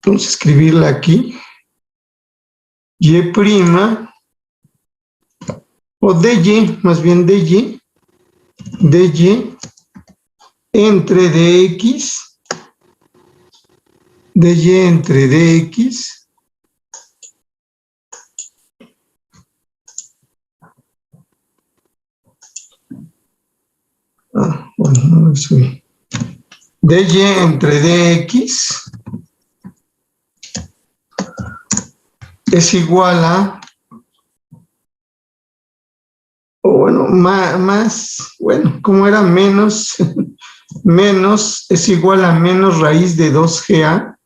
vamos a escribirla aquí, y' o dy, más bien dy entre dx, entre dx bueno, no soy. dy entre dx es igual a, o bueno, bueno, como era menos, menos es igual a menos raíz de 2ga,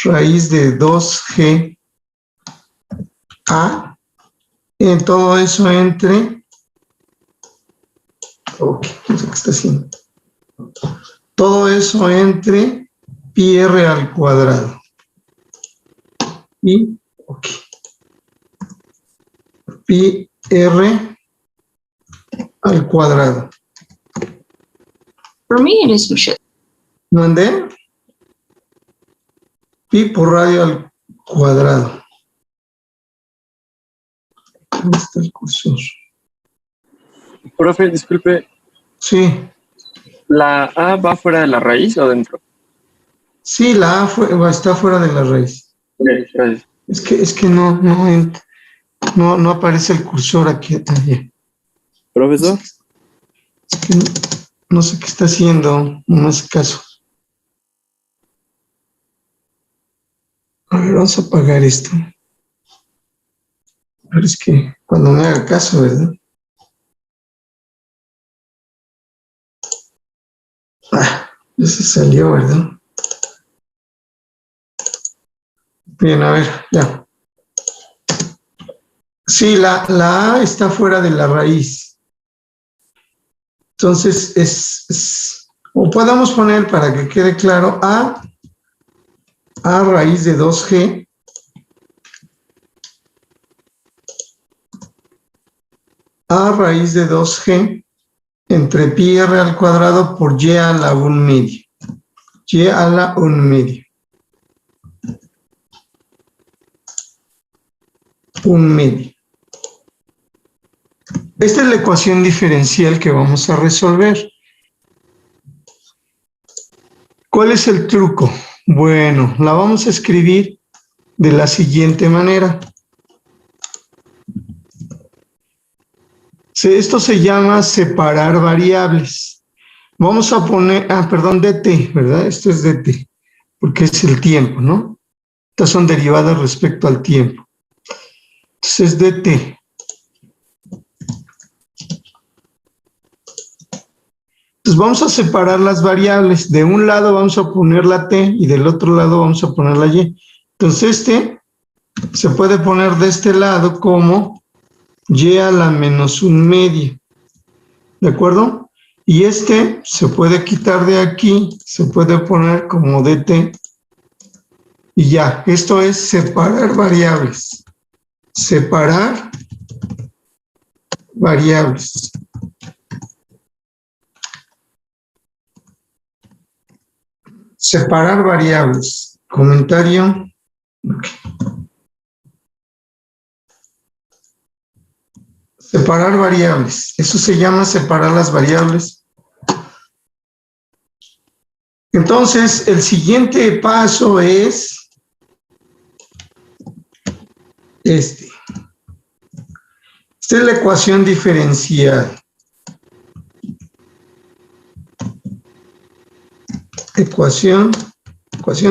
raíz de 2ga, en todo eso entre, ok, no sé qué está haciendo, todo eso entre pi r al cuadrado. Y, ok, pi r al cuadrado. For me, it is Michelle. ¿Mandé? Pi por radio al cuadrado. ¿Dónde está el cursor? Profe, disculpe, Sí. ¿la A va fuera de la raíz o dentro? Sí, la A está fuera de la raíz. Ok, gracias. Es que no aparece el cursor aquí. Allá. ¿Profesor? Es que no sé qué está haciendo, no me hace caso. A ver, vamos a apagar esto. Pero es que cuando me haga caso, ¿verdad? Ya se salió, ¿verdad? Bien, a ver, ya. Sí, la A está fuera de la raíz. Entonces, o podemos poner para que quede claro, A raíz de 2g, A raíz de 2g entre pi r al cuadrado por y a la 1 medio. Y a la 1 medio. 1 medio. Esta es la ecuación diferencial que vamos a resolver. ¿Cuál es el truco? Bueno, la vamos a escribir de la siguiente manera. Esto se llama separar variables. Vamos a poner, perdón, dt, ¿verdad? Esto es dt, porque es el tiempo, ¿no? Estas son derivadas respecto al tiempo. Entonces, dt. Entonces, vamos a separar las variables. De un lado vamos a poner la t y del otro lado vamos a poner la y. Entonces, se puede poner de este lado como y a la menos 1 medio. ¿De acuerdo? Y se puede quitar de aquí, se puede poner como dt. Y ya, esto es separar variables. Separar variables. Separar variables. Comentario. Okay. Separar variables. Eso se llama separar las variables. Entonces, el siguiente paso es Esta es la ecuación diferencial. Ecuación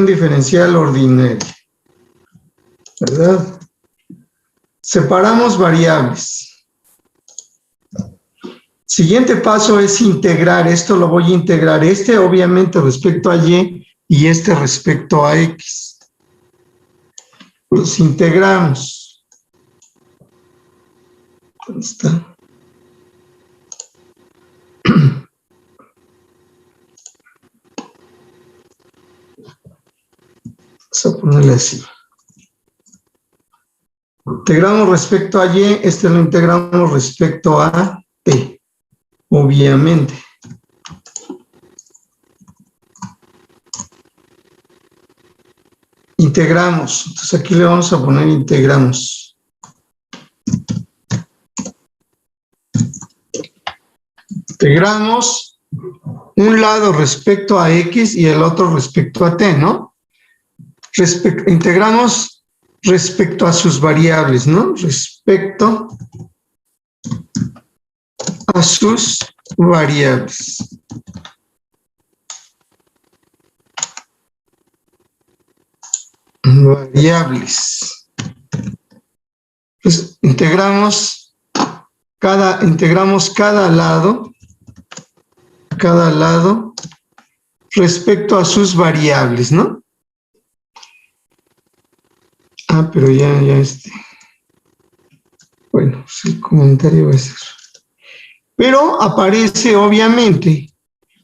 diferencial ordinaria. ¿Verdad? Separamos variables. Siguiente paso es integrar. Esto lo voy a integrar. Obviamente respecto a y respecto a x. Los integramos. ¿Dónde está? Vamos a ponerle así. Integramos respecto a y, lo integramos respecto a t, obviamente. integramos. Entonces aquí le vamos a poner integramos. Integramos un lado respecto a X y el otro respecto a T, ¿no? Integramos respecto a sus variables, ¿no? Respecto a sus variables. Variables. Pues integramos cada lado respecto a sus variables, ¿no? Ah, pero ya bueno, pues el comentario va a ser. Pero aparece obviamente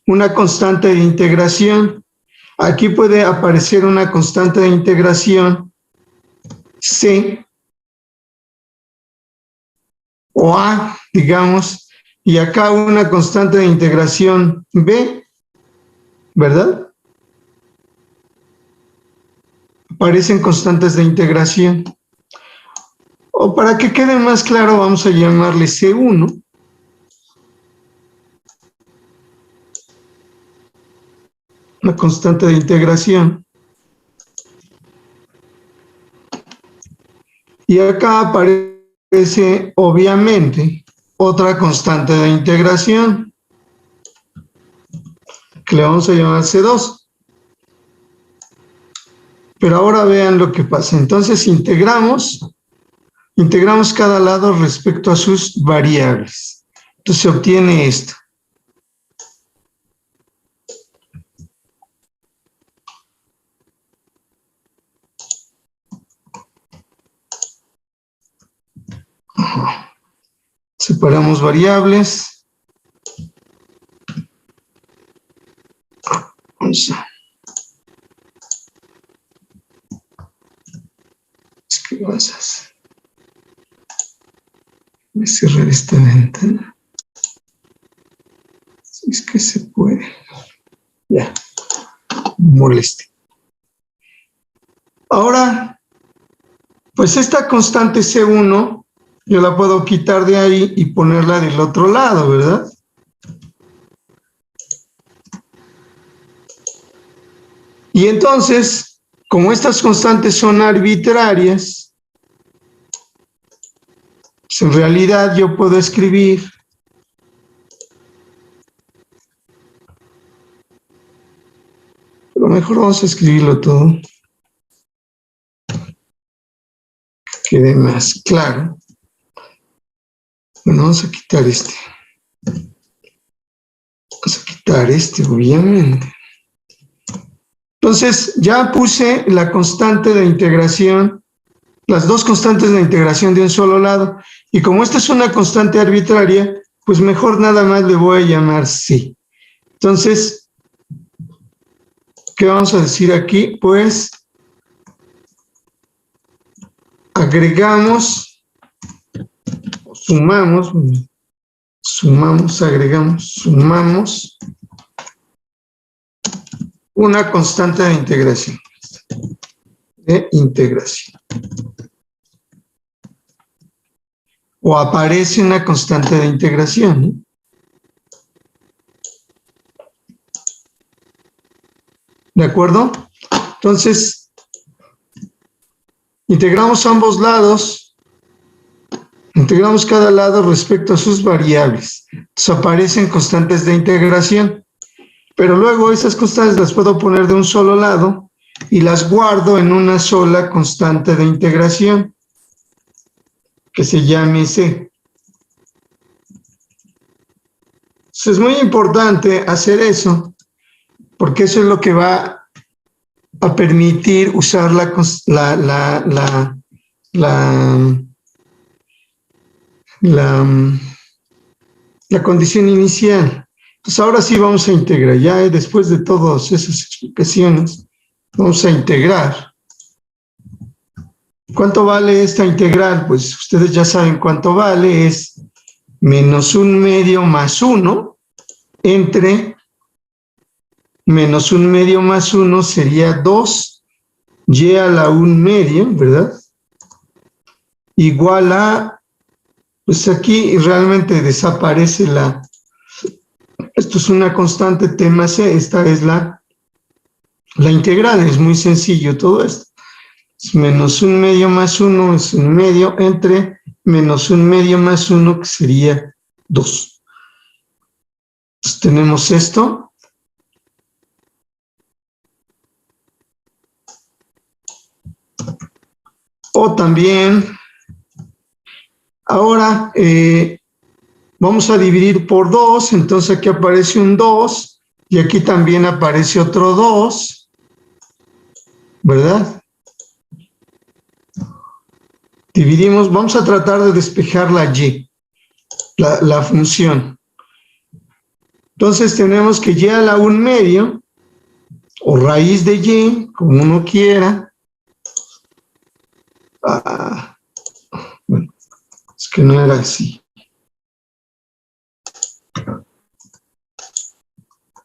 una constante de integración. Aquí puede aparecer una constante de integración C o A, digamos, y acá una constante de integración B, ¿verdad? Aparecen constantes de integración. O para que quede más claro, vamos a llamarle C1. Una constante de integración. Y acá aparece, obviamente, otra constante de integración, que le vamos a llamar C2. Pero ahora vean lo que pasa. Entonces integramos cada lado respecto a sus variables. Entonces se obtiene esto. Separamos variables. Vamos a... ¿Qué vas a hacer? Voy a cerrar esta ventana. Si es que se puede. Ya. Moleste. Ahora, pues esta constante C1, yo la puedo quitar de ahí y ponerla del otro lado, ¿verdad? Y entonces, como estas constantes son arbitrarias, pues en realidad yo puedo escribir pero mejor vamos a escribirlo todo, que quede más claro. Bueno, vamos a quitar este. Vamos a quitar este, obviamente. Entonces, ya puse la constante de integración, las dos constantes de integración de un solo lado. Y como esta es una constante arbitraria, pues mejor nada más le voy a llamar C. Entonces, ¿qué vamos a decir aquí? Pues agregamos, o sumamos, sumamos una constante de integración. O aparece una constante de integración, ¿no? ¿De acuerdo? Entonces, integramos ambos lados, integramos cada lado respecto a sus variables. Entonces aparecen constantes de integración, pero luego esas constantes las puedo poner de un solo lado y las guardo en una sola constante de integración, que se llame C. Entonces es muy importante hacer eso, porque eso es lo que va a permitir usar la condición inicial. Entonces ahora sí vamos a integrar, ya después de todas esas explicaciones, vamos a integrar. ¿Cuánto vale esta integral? Pues ustedes ya saben cuánto vale, es menos 1/2 más 1 entre menos 1/2 más 1 sería 2 y a la 1/2, ¿verdad? Igual a, pues aquí realmente desaparece esto es una constante T más C, esta es la integral, es muy sencillo todo esto. Es menos 1/2 más 1 es 1/2 entre menos 1/2 más 1, que sería 2. Entonces tenemos esto. O también, ahora vamos a dividir por 2, entonces aquí aparece un 2 y aquí también aparece otro 2, ¿verdad? Dividimos, vamos a tratar de despejar la y, la función. Entonces tenemos que y a la 1/2, o raíz de y, como uno quiera. Bueno, es que no era así.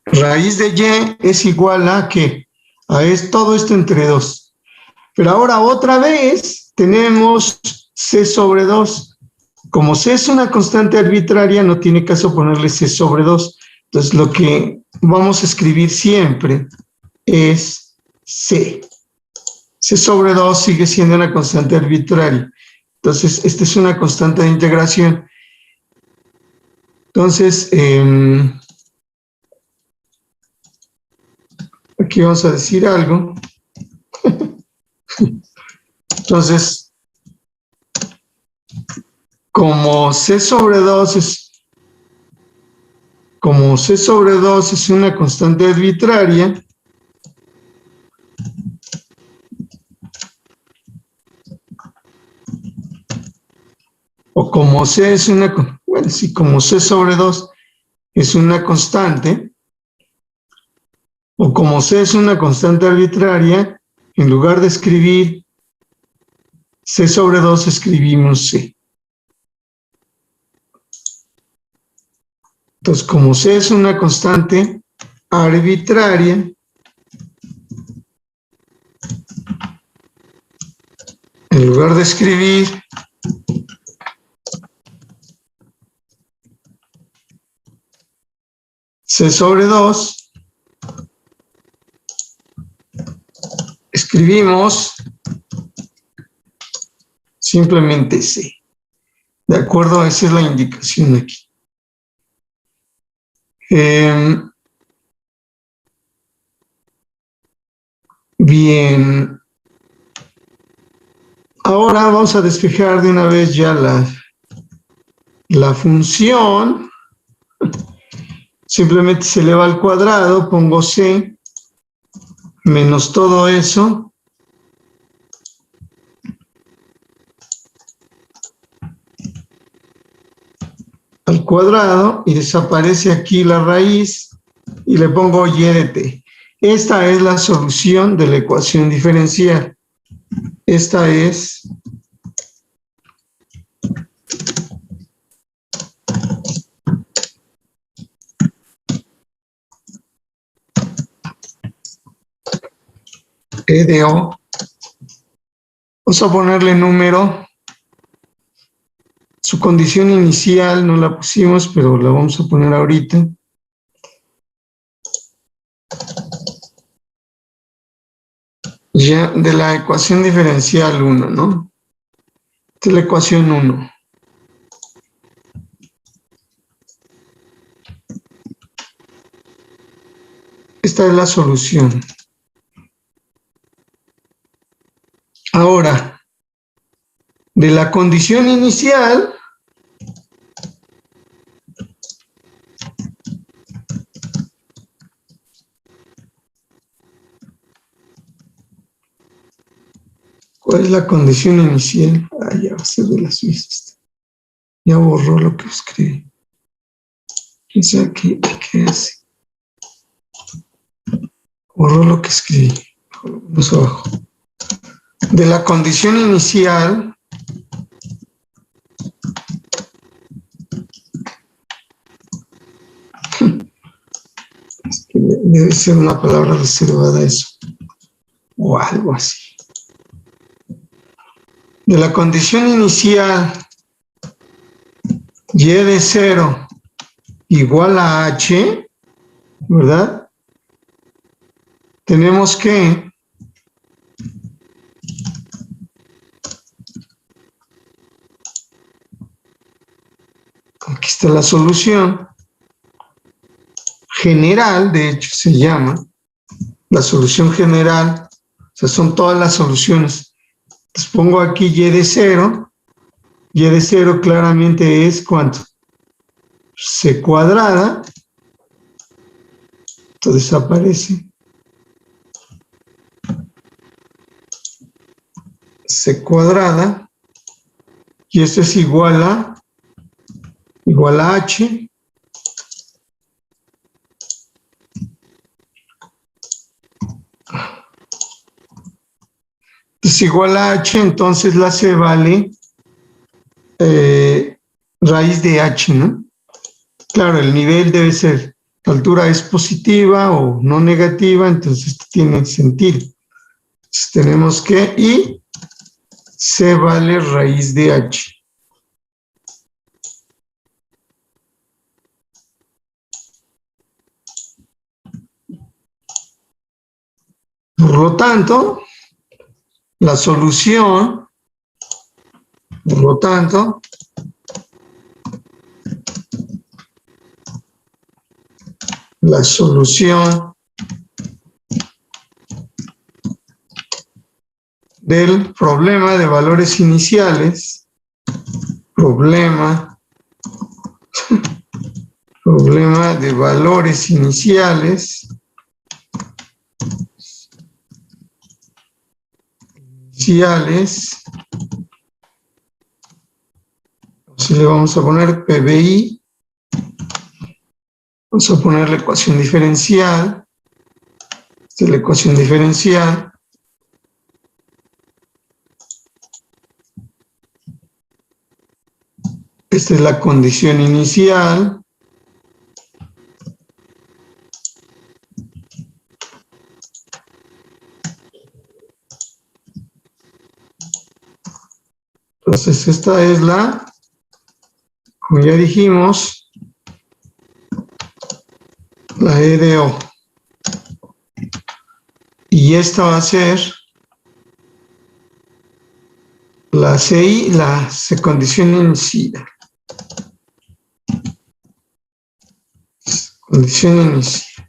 Raíz de y es igual a ¿qué? Todo esto entre 2. Pero ahora otra vez tenemos c sobre 2. Como c es una constante arbitraria, no tiene caso ponerle c sobre 2. Entonces lo que vamos a escribir siempre es c. C sobre 2 sigue siendo una constante arbitraria. Entonces, esta es una constante de integración. Entonces, aquí vamos a decir algo. Entonces, como c sobre 2 es una constante arbitraria, o como c es una, bueno, sí, como c sobre 2 es una constante, o como c es una constante arbitraria, en lugar de escribir c sobre 2, escribimos c. Entonces, como c es una constante arbitraria, en lugar de escribir c sobre 2, escribimos simplemente c. ¿De acuerdo? Esa es la indicación aquí. Bien. Ahora vamos a despejar de una vez ya la función. Simplemente se eleva al cuadrado, pongo c menos todo eso al cuadrado y desaparece aquí la raíz y le pongo y de t. Esta es la solución de la ecuación diferencial. Esta es E de O. Vamos a ponerle número. Su condición inicial no la pusimos, pero la vamos a poner ahorita. Ya de la ecuación diferencial 1, ¿no? Esta es la ecuación 1. Esta es la solución. Ahora, de la condición inicial, ¿cuál es la condición inicial? Ah, ya va a ser de las suizas. Ya borró lo que escribí. ¿Quién sabe qué hace? Borró lo que escribí. Vamos abajo. De la condición inicial, es que debe ser una palabra reservada eso, o algo así. de la condición inicial y de 0 igual a h, ¿verdad? Tenemos que aquí está la solución general, de hecho se llama la solución general, o sea, son todas las soluciones. Entonces pongo aquí y de 0. Y de 0 claramente es ¿cuánto? C cuadrada. Esto desaparece. C cuadrada. Y esto es igual a h. Es igual a h, entonces la C vale raíz de h, ¿no? Claro, el nivel debe ser, la altura es positiva o no negativa, entonces esto tiene sentido. Entonces tenemos que, y C vale raíz de h. Por lo tanto, la solución, por lo tanto, la solución del problema de valores iniciales, problema de valores iniciales, si le vamos a poner PBI, vamos a poner la ecuación diferencial, esta es la ecuación diferencial, esta es la condición inicial, entonces esta es la, como ya dijimos, la E de O. Y esta va a ser la CI, la condición inicial. Condición inicial.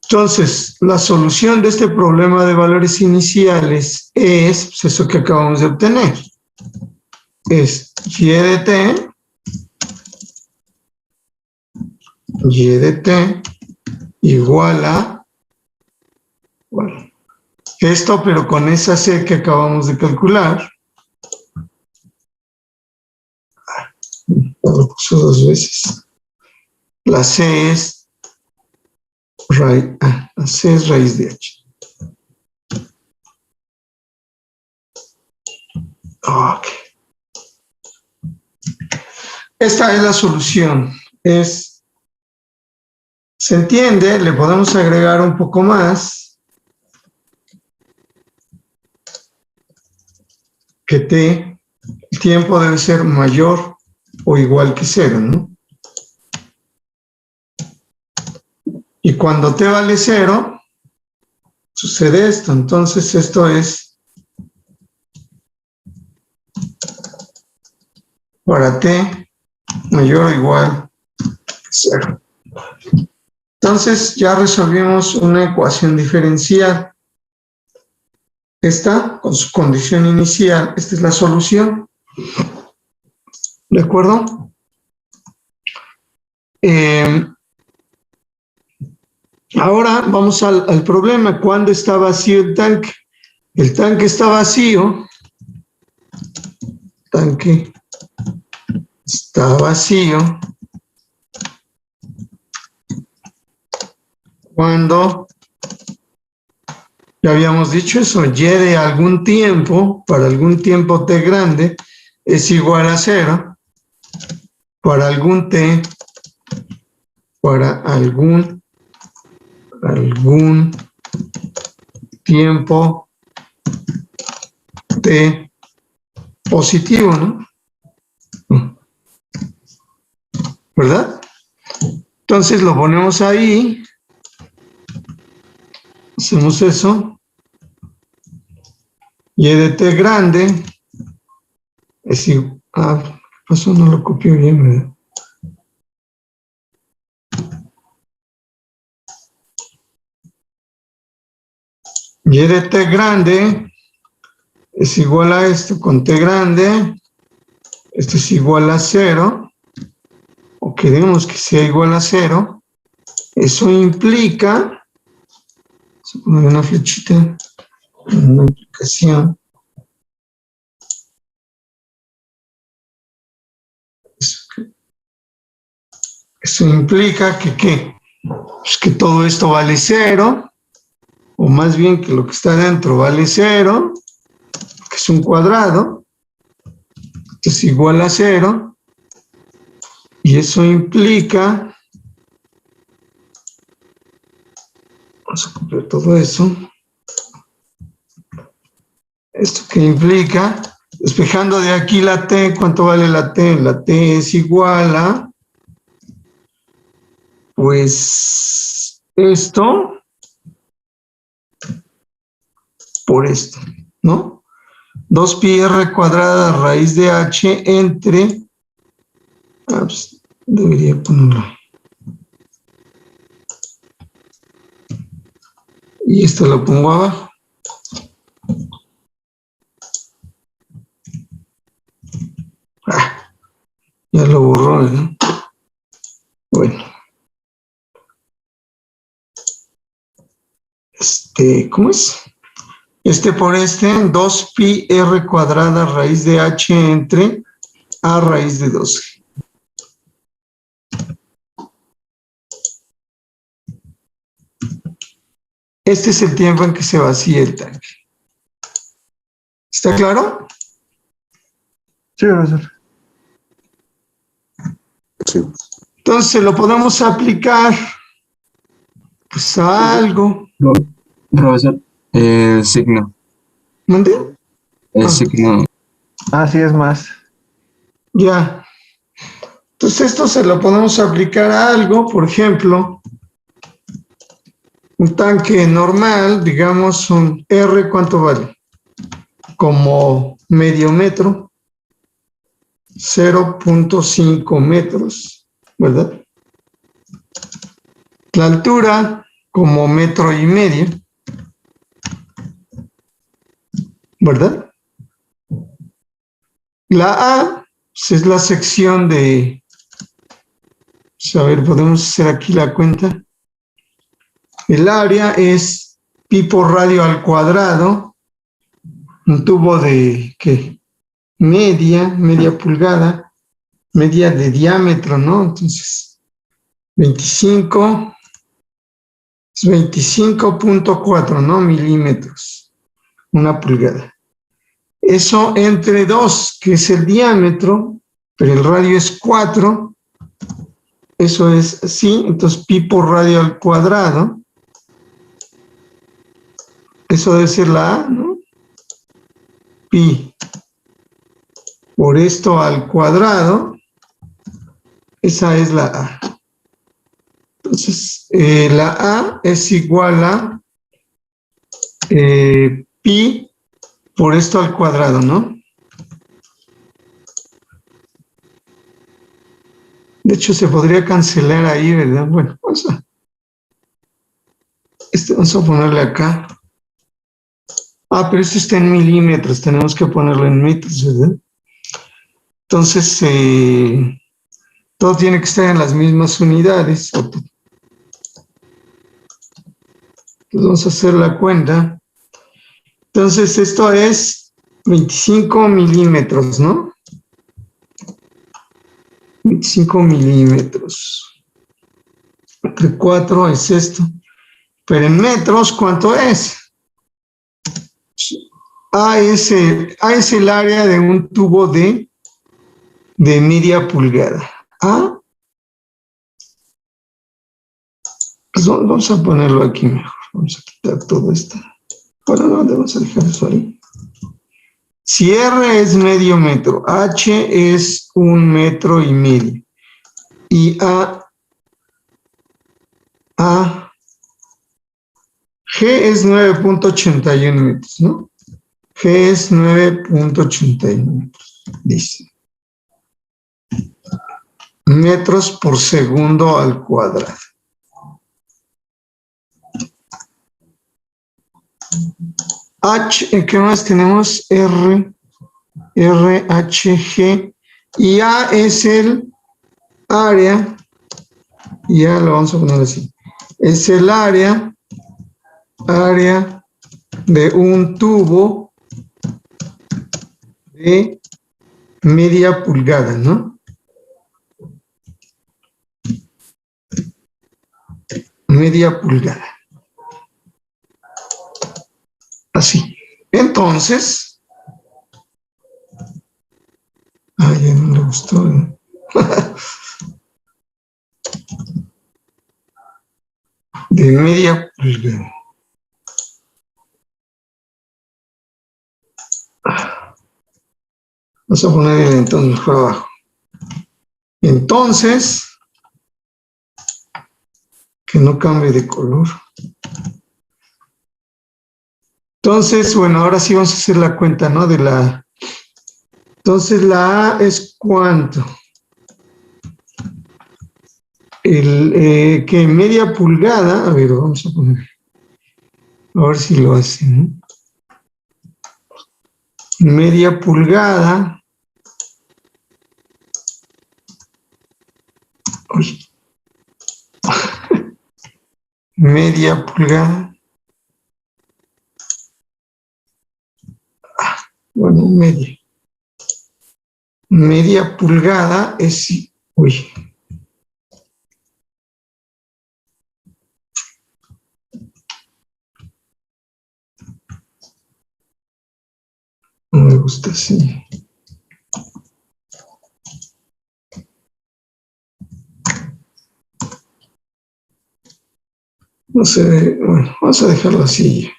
Entonces, la solución de este problema de valores iniciales es pues, eso que acabamos de obtener. Es y de t igual a, bueno, esto, pero con esa C que acabamos de calcular. Lo puse dos veces. La C es raíz de h. Ok. Esta es la solución. Se entiende, le podemos agregar un poco más. Que el tiempo debe ser mayor o igual que 0, ¿no? Y cuando t vale 0, sucede esto. Entonces esto es para t mayor o igual que 0. Entonces ya resolvimos una ecuación diferencial. Esta, con su condición inicial, esta es la solución. ¿De acuerdo? Ahora vamos al problema. ¿Cuándo está vacío el tanque? El tanque está vacío. Tanque está vacío cuando, ya habíamos dicho eso, y de algún tiempo, para algún tiempo t grande, es igual a 0, para algún t, para algún tiempo esté positivo, ¿no? ¿Verdad? Entonces lo ponemos ahí. Hacemos eso. Y de t grande es igual. Ah, eso no lo copió bien, ¿verdad? Y de t grande es igual a esto con t grande. Esto es igual a 0. O queremos que sea igual a 0. Eso implica, vamos a poner una flechita, una implicación. Eso implica que, ¿qué? Pues que todo esto vale 0, o más bien que lo que está dentro vale 0, que es un cuadrado, que es igual a 0, y eso implica, vamos a copiar todo eso, esto que implica, despejando de aquí la t, ¿cuánto vale la t? La t es igual a, pues, esto por esto, ¿no? 2πr cuadrada raíz de h entre, pues, debería ponerlo. Y esto lo pongo abajo. Ya lo borró, ¿no? Bueno. ¿Cómo es? Por 2πr cuadrada raíz de h entre a raíz de 12. Este es el tiempo en que se vacía el tanque. ¿Está claro? Sí, profesor. Sí. Entonces lo podemos aplicar pues a algo. Profesor, signo. ¿Mande? El signo. Sí, es más. Ya. Entonces esto se lo podemos aplicar a algo, por ejemplo, un tanque normal, digamos un R, ¿cuánto vale? Como medio metro, 0.5 metros, ¿verdad? La altura como 1,5 metros, ¿verdad? La A pues es la sección de, pues a ver, podemos hacer aquí la cuenta. El área es pi por radio al cuadrado, un tubo de, ¿qué? Media pulgada, media de diámetro, ¿no? Entonces, 25, es 25.4, ¿no? Milímetros, una pulgada. Eso entre 2, que es el diámetro, pero el radio es 4, eso es así, entonces pi por radio al cuadrado, eso debe ser la A, ¿no? Pi por esto al cuadrado, esa es la A. Entonces, la A es igual a pi por esto al cuadrado, ¿no? De hecho, se podría cancelar ahí, ¿verdad? Bueno, vamos a ponerle acá. Pero esto está en milímetros, tenemos que ponerlo en metros, ¿verdad? Entonces, todo tiene que estar en las mismas unidades. Entonces, vamos a hacer la cuenta. Entonces, esto es 25 milímetros, ¿no? 25 milímetros. Entre 4 es esto. Pero en metros, ¿cuánto es? A es el área de un tubo de media pulgada. Pues vamos a ponerlo aquí mejor. Vamos a quitar todo esto. Bueno, no, vamos a dejar eso ahí. Si R es medio metro, H es 1,5 metros y G es 9.81 metros, ¿no? G es 9.81 metros, dice. Metros por segundo al cuadrado. H, ¿qué más tenemos? R, H, G. Y A es el área, y ya lo vamos a poner así. Es el área de un tubo de media pulgada, ¿no? Media pulgada. Así. Entonces, ya no le gustó, ¿no? De media pulgada. Vamos a poner el entonces mejor abajo. Entonces, que no cambie de color. Entonces, bueno, ahora sí vamos a hacer la cuenta, ¿no? De la... Entonces, la A es ¿cuánto? Que media pulgada, a ver, vamos a poner, a ver si lo hace, ¿no? Media pulgada. Uy. Media pulgada. Bueno, media. Media pulgada es... Uy. No me gusta así. No sé, bueno, vamos a dejarlo así.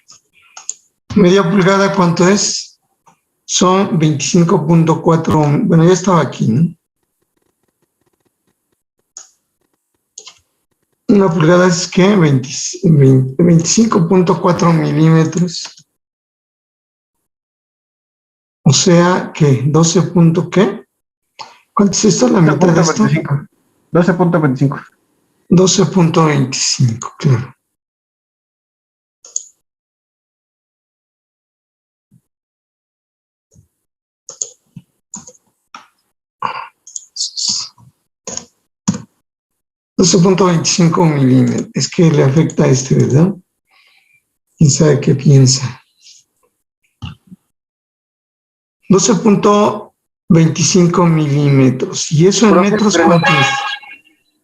Media pulgada, ¿cuánto es? Son 25.4, bueno, ya estaba aquí, ¿no? Una pulgada es, ¿qué? 25.4 milímetros. O sea, ¿qué? 12 punto, ¿qué? ¿Cuánto es esto? ¿La mitad de esto? 12.25. 12.25, claro. .25 milímetros. Es que le afecta a este, ¿verdad? ¿Quién sabe qué piensa? 12.25 milímetros. ¿Y eso en metros cuánto es?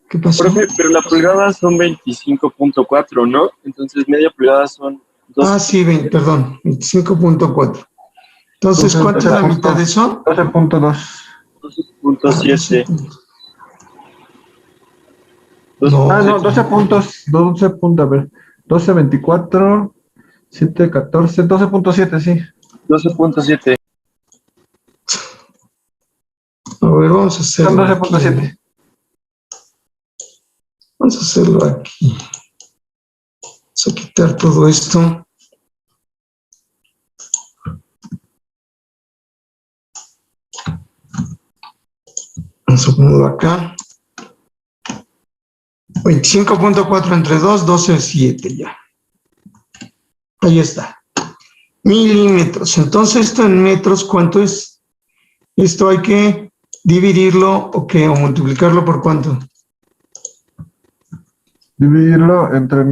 ¿Qué pasó? Profe, pero la pulgada son 25.4, ¿no? Entonces media pulgada son 12. Sí, perdón, 25.4. Entonces, ¿cuánto es la mitad de eso? 12.2. 12.7. No, 12 puntos, a ver, 12, 24, 7, 14, 12.7, sí. 12.7. A ver, vamos a Son hacerlo 12.7. aquí. Vamos a hacerlo aquí. Vamos a quitar todo esto. Vamos a ponerlo acá. 25.4 entre 2, 12.7 ya. Ahí está. Milímetros. Entonces, esto en metros, ¿cuánto es? Esto hay que dividirlo o multiplicarlo por ¿cuánto? Dividirlo entre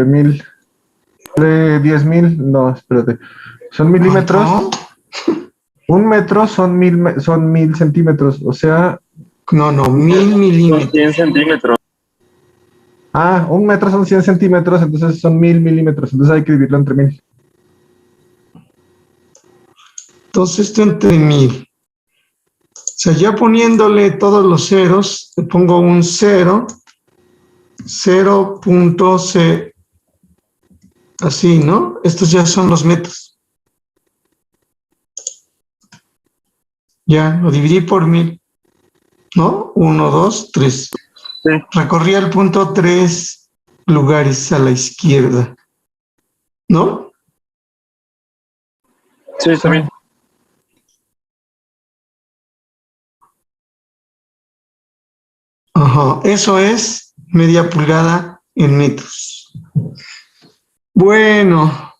1000. Entre 10.000, no, espérate. Son milímetros. ¿Cuánto? Un metro son 1000 centímetros, o sea... No, 1000 milímetros. 100 centímetros. Un metro son 100 centímetros, entonces son 1000 milímetros, entonces hay que dividirlo entre 1000. Entonces, esto entre 1000. O sea, ya poniéndole todos los ceros, le pongo un 0, 0.0, así, ¿no? Estos ya son los metros. Ya, lo dividí por 1000. ¿No? 1, 2, 3. Sí. Recorrí el punto 3 lugares a la izquierda. ¿No? Sí, está bien. Ajá, eso es media pulgada en metros. Bueno.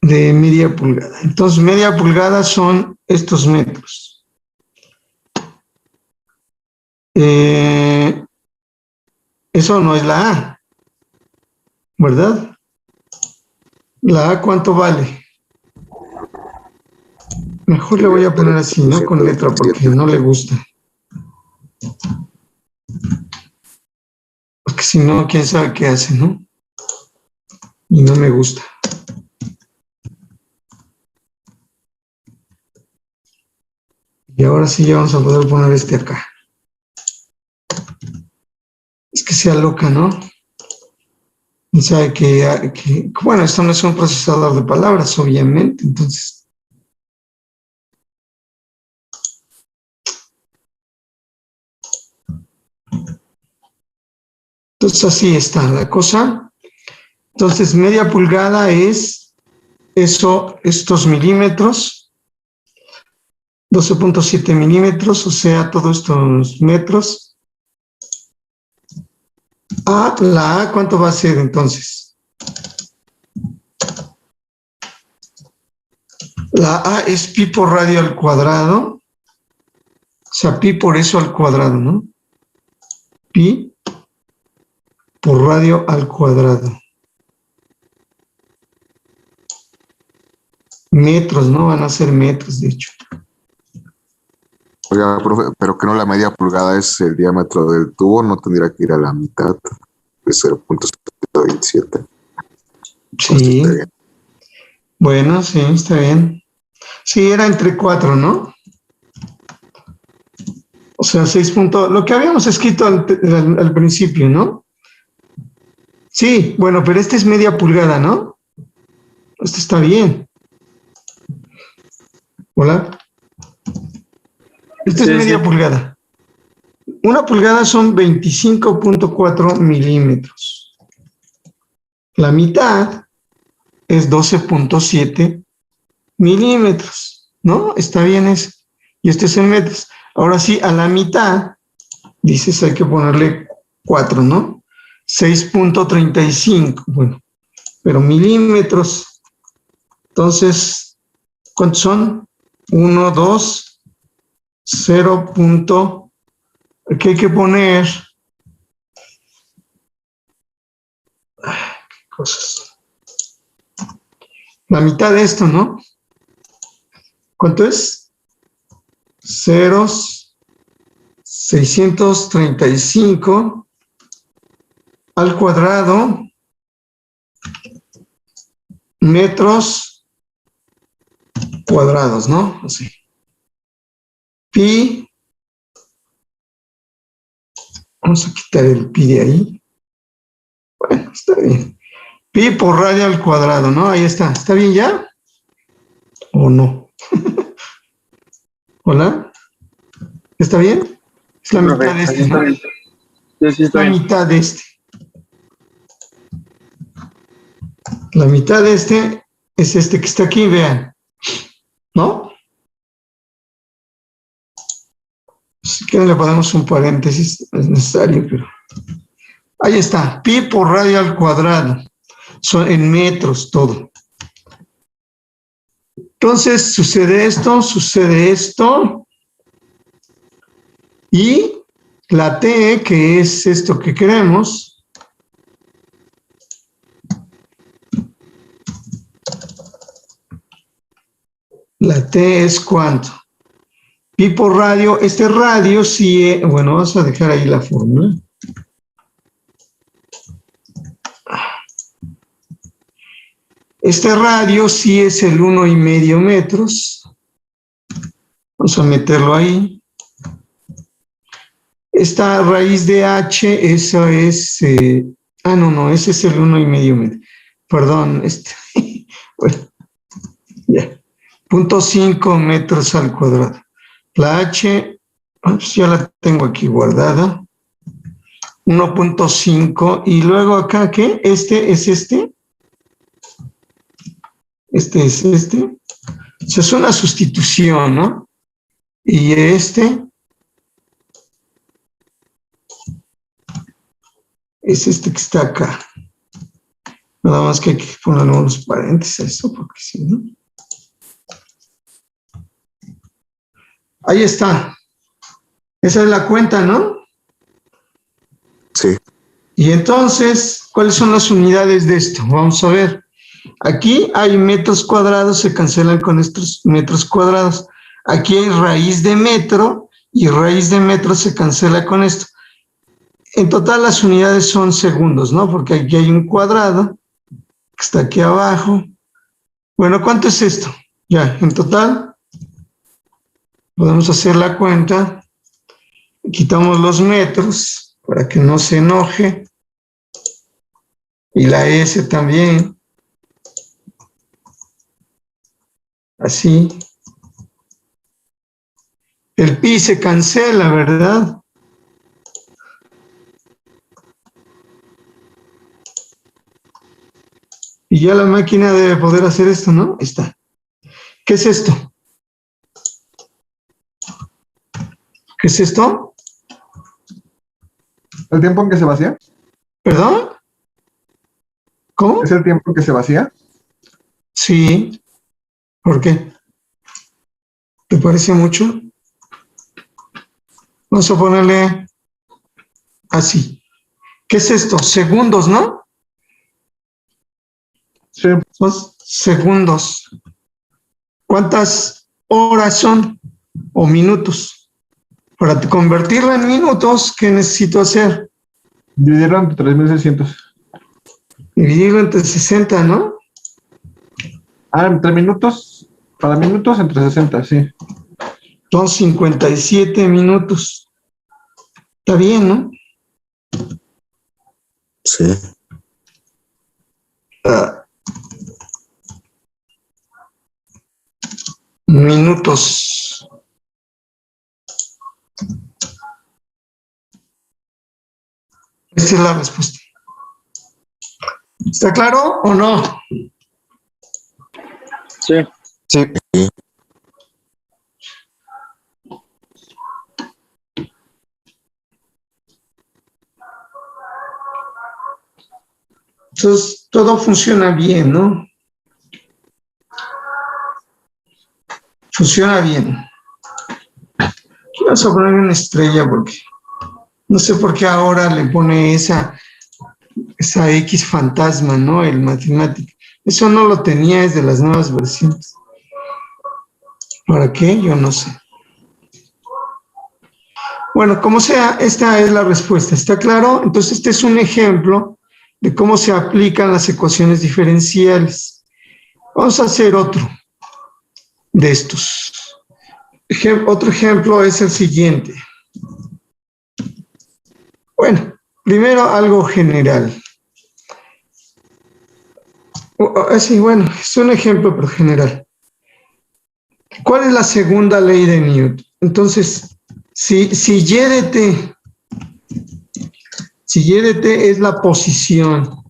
De media pulgada. Entonces, media pulgada son estos metros. Eso no es la A, ¿verdad? La A, ¿cuánto vale? Mejor le voy a poner así, ¿no? Con letra, porque no le gusta. Porque si no, quién sabe qué hace, ¿no? Y no me gusta. Y ahora sí ya vamos a poder poner este acá. Es que sea loca, ¿no? Y sabe que, bueno, esto no es un procesador de palabras, obviamente, entonces. Entonces así está la cosa. Entonces media pulgada es eso, estos milímetros, 12.7 milímetros, o sea, todos estos metros. La A, ¿cuánto va a ser entonces? La A es pi por radio al cuadrado, o sea, pi por eso al cuadrado, ¿no? Pi por radio al cuadrado. Metros, ¿no? Van a ser metros, de hecho. Oiga, profe, pero que no la media pulgada es el diámetro del tubo, no tendría que ir a la mitad de 0.727. Sí. Bueno, sí, está bien. Sí, era entre 4, ¿no? O sea, 6 puntos. Lo que habíamos escrito al principio, ¿no? Sí, bueno, pero este es media pulgada, ¿no? Este está bien. Hola. Este es media pulgada. Una pulgada son 25.4 milímetros. La mitad es 12.7 milímetros, ¿no? Está bien eso. Y este es en metros. Ahora sí, a la mitad, dices, hay que ponerle 4, ¿no? 6.35, bueno, pero milímetros. Entonces, ¿cuántos son? 1, 2, 0. Aquí hay que poner... qué cosas. La mitad de esto, ¿no? ¿Cuánto es? 635 al cuadrado metros cuadrados, ¿no? Así. Pi. Vamos a quitar el pi de ahí. Bueno, está bien. Pi por radio al cuadrado, ¿no? Ahí está. ¿Está bien ya? ¿O no? ¿Hola? ¿Está bien? Es la mitad de este, ¿no? Sí, está la bien. mitad de este. La mitad de este es este que está aquí, vean. ¿No? Si quieren le ponemos un paréntesis, no es necesario, pero... Ahí está, pi por radio al cuadrado. Son en metros todo. Entonces sucede esto, y la T, que es esto que queremos, la T es ¿cuánto? Pi por radio, este radio sí es, bueno, vamos a dejar ahí la fórmula. Este radio sí es el 1,5 metros. Vamos a meterlo ahí. Esta raíz de h, esa es... no, ese es el 1,5 metros. perdón, bueno, ya, 0.5 metros al cuadrado. La H, pues ya la tengo aquí guardada. 1.5 y luego acá, ¿qué? Este es este. Este es este. O sea, es una sustitución, ¿no? Y este es este que está acá. Nada más que hay que poner unos paréntesis a esto, porque si no. Ahí está. Esa es la cuenta, ¿no? Sí. Y entonces, ¿cuáles son las unidades de esto? Vamos a ver. Aquí hay metros cuadrados, se cancelan con estos metros cuadrados. Aquí hay raíz de metro y raíz de metro se cancela con esto. En total las unidades son segundos, ¿no? Porque aquí hay un cuadrado que está aquí abajo. Bueno, ¿cuánto es esto? Ya, en total podemos hacer la cuenta. Quitamos los metros para que no se enoje. Y la S también. Así. El pi se cancela, ¿verdad? Y ya la máquina debe poder hacer esto, ¿no? Ahí está. ¿Qué es esto? ¿Qué es esto? ¿El tiempo en que se vacía? ¿Perdón? ¿Cómo? ¿Es el tiempo en que se vacía? Sí. ¿Por qué? ¿Te parece mucho? Vamos a ponerle así. ¿Qué es esto? Segundos, ¿no? Sí. Son segundos. ¿Cuántas horas son? O minutos. Para convertirlo en minutos, ¿qué necesito hacer? Dividirlo entre 3600. Dividirlo entre 60, ¿no? Ah, entre minutos. Para minutos entre 60, sí. Son 57 minutos. Está bien, ¿no? Sí. Minutos. Esta es la respuesta. ¿Está claro o no? Sí. Sí. Entonces, todo funciona bien, ¿no? Funciona bien. Vamos a poner una estrella porque no sé por qué ahora le pone esa X fantasma, ¿no? El matemático. Eso no lo tenía desde las nuevas versiones. ¿Para qué? Yo no sé. Bueno, como sea, esta es la respuesta. ¿Está claro? Entonces, este es un ejemplo de cómo se aplican las ecuaciones diferenciales. Vamos a hacer otro de estos. Otro ejemplo es el siguiente. Bueno, primero algo general. Sí, bueno, es un ejemplo, pero general. ¿Cuál es la segunda ley de Newton? Entonces, si Y de T es la posición.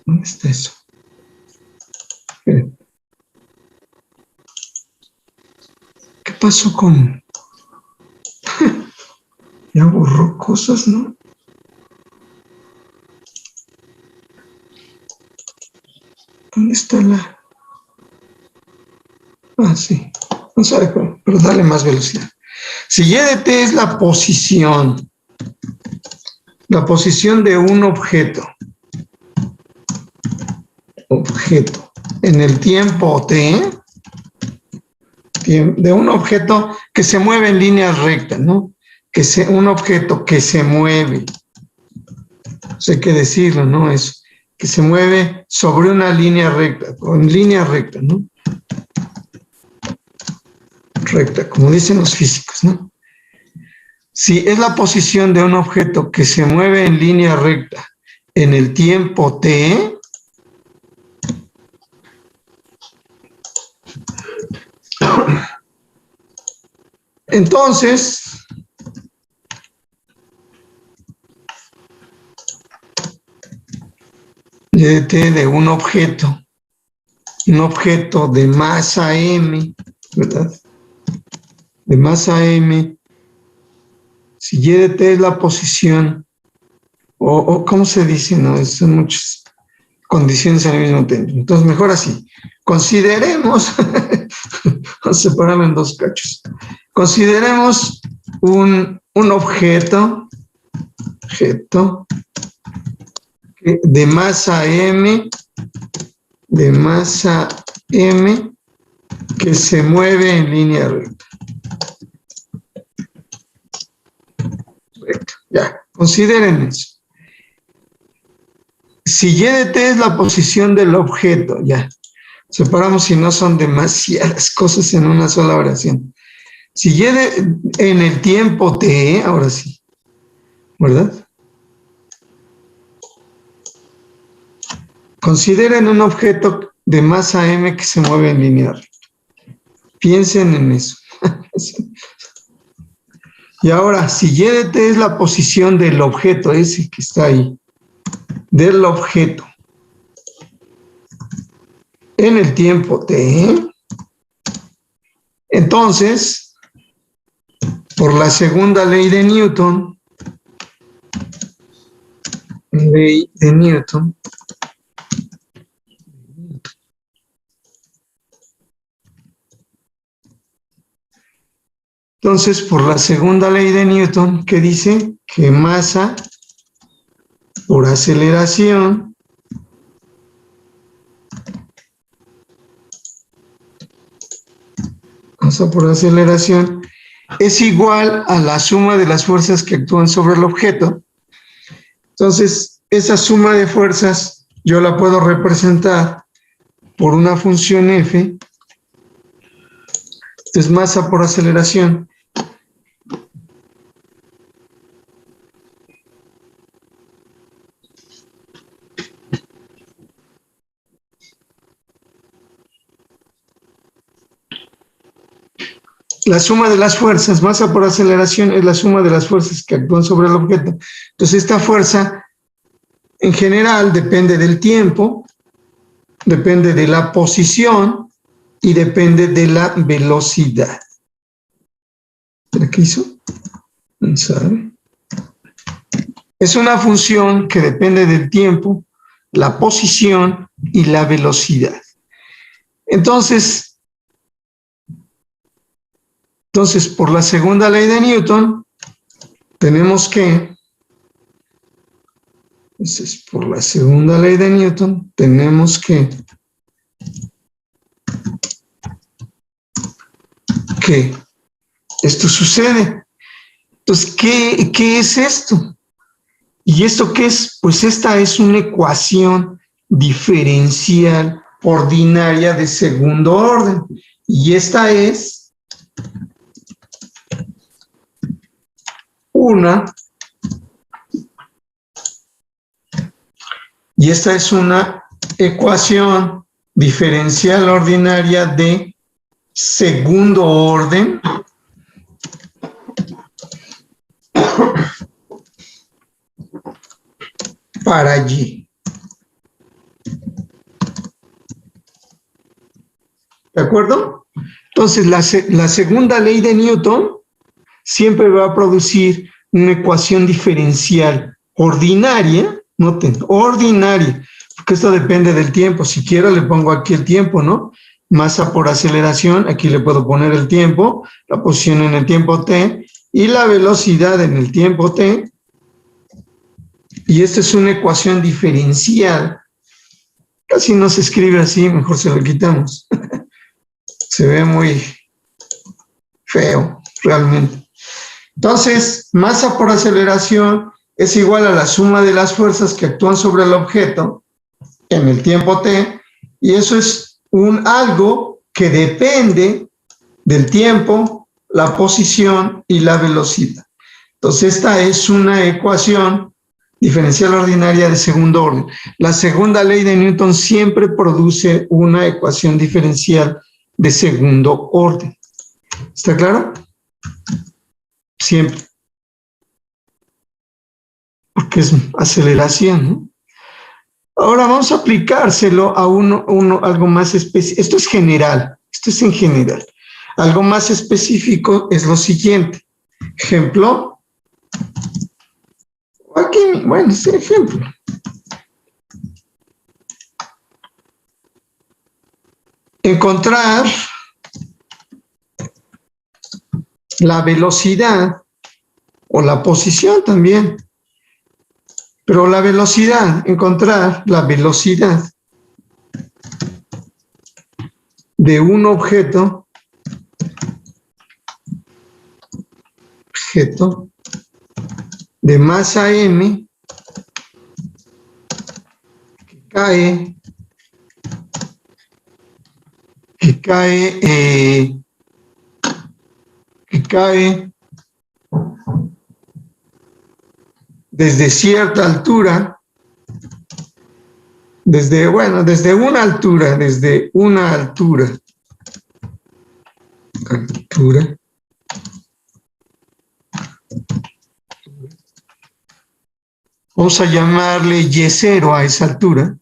¿Dónde está eso? ¿Qué pasó con...? Ya borró cosas, ¿no? ¿Dónde está la...? Ah, sí. No sabe cómo, pero dale más velocidad. Si Y de T es la posición de un objeto en el tiempo T, de un objeto que se mueve en líneas rectas, ¿no? Un objeto que se mueve, eso hay que decirlo, ¿no? Eso, que se mueve sobre una línea recta, o en línea recta, ¿no? Recta, como dicen los físicos, ¿no? Si es la posición de un objeto que se mueve en línea recta en el tiempo t entonces y de t de un objeto de masa m, ¿verdad? De masa m, si y de t es la posición, o ¿cómo se dice? No, son muchas condiciones al mismo tiempo. Entonces, mejor así. Consideremos, vamos a separarlo en dos cachos. Consideremos un objeto de masa m, que se mueve en línea recta. Ya, consideren eso. Si y de t es la posición del objeto, ya. Separamos si no son demasiadas cosas en una sola oración. Si y en el tiempo t, ahora sí, ¿verdad? Consideren un objeto de masa m que se mueve en línea recta. Piensen en eso. Y ahora, si y de t es la posición del objeto ese que está ahí, del objeto, en el tiempo t, entonces, por la segunda ley de Newton, entonces, por la segunda ley de Newton, que dice que masa por aceleración es igual a la suma de las fuerzas que actúan sobre el objeto. Entonces, esa suma de fuerzas yo la puedo representar por una función f, es masa por aceleración. La suma de las fuerzas, masa por aceleración, es la suma de las fuerzas que actúan sobre el objeto. Entonces, esta fuerza, en general, depende del tiempo, depende de la posición y depende de la velocidad. ¿Pero qué hizo? ¿No sabe? Es una función que depende del tiempo, la posición y la velocidad. Entonces, por la segunda ley de Newton, tenemos que, por la segunda ley de Newton, tenemos que esto sucede. Entonces, ¿qué es esto? ¿Y esto qué es? Pues esta es una ecuación diferencial ordinaria de segundo orden. Y esta es una ecuación diferencial ordinaria de segundo orden para y. ¿De acuerdo? Entonces, la segunda ley de Newton siempre va a producir una ecuación diferencial ordinaria, noten, ordinaria, porque esto depende del tiempo. Si quiero le pongo aquí el tiempo, ¿no? Masa por aceleración, aquí le puedo poner el tiempo, la posición en el tiempo t y la velocidad en el tiempo t. Y esta es una ecuación diferencial. Casi no se escribe así, mejor se lo quitamos. Se ve muy feo, realmente. Entonces, masa por aceleración es igual a la suma de las fuerzas que actúan sobre el objeto en el tiempo t, y eso es algo que depende del tiempo, la posición y la velocidad. Entonces, esta es una ecuación diferencial ordinaria de segundo orden. La segunda ley de Newton siempre produce una ecuación diferencial de segundo orden. ¿Está claro? Siempre. Porque es aceleración, ¿no? Ahora vamos a aplicárselo a algo más específico. Esto es general, esto es en general. Algo más específico es lo siguiente. Ejemplo. Aquí, bueno, este ejemplo. Encontrar la velocidad o la posición también. Pero la velocidad, encontrar la velocidad de un objeto de masa m que cae desde cierta altura, desde una altura, vamos a llamarle Y0 a esa altura,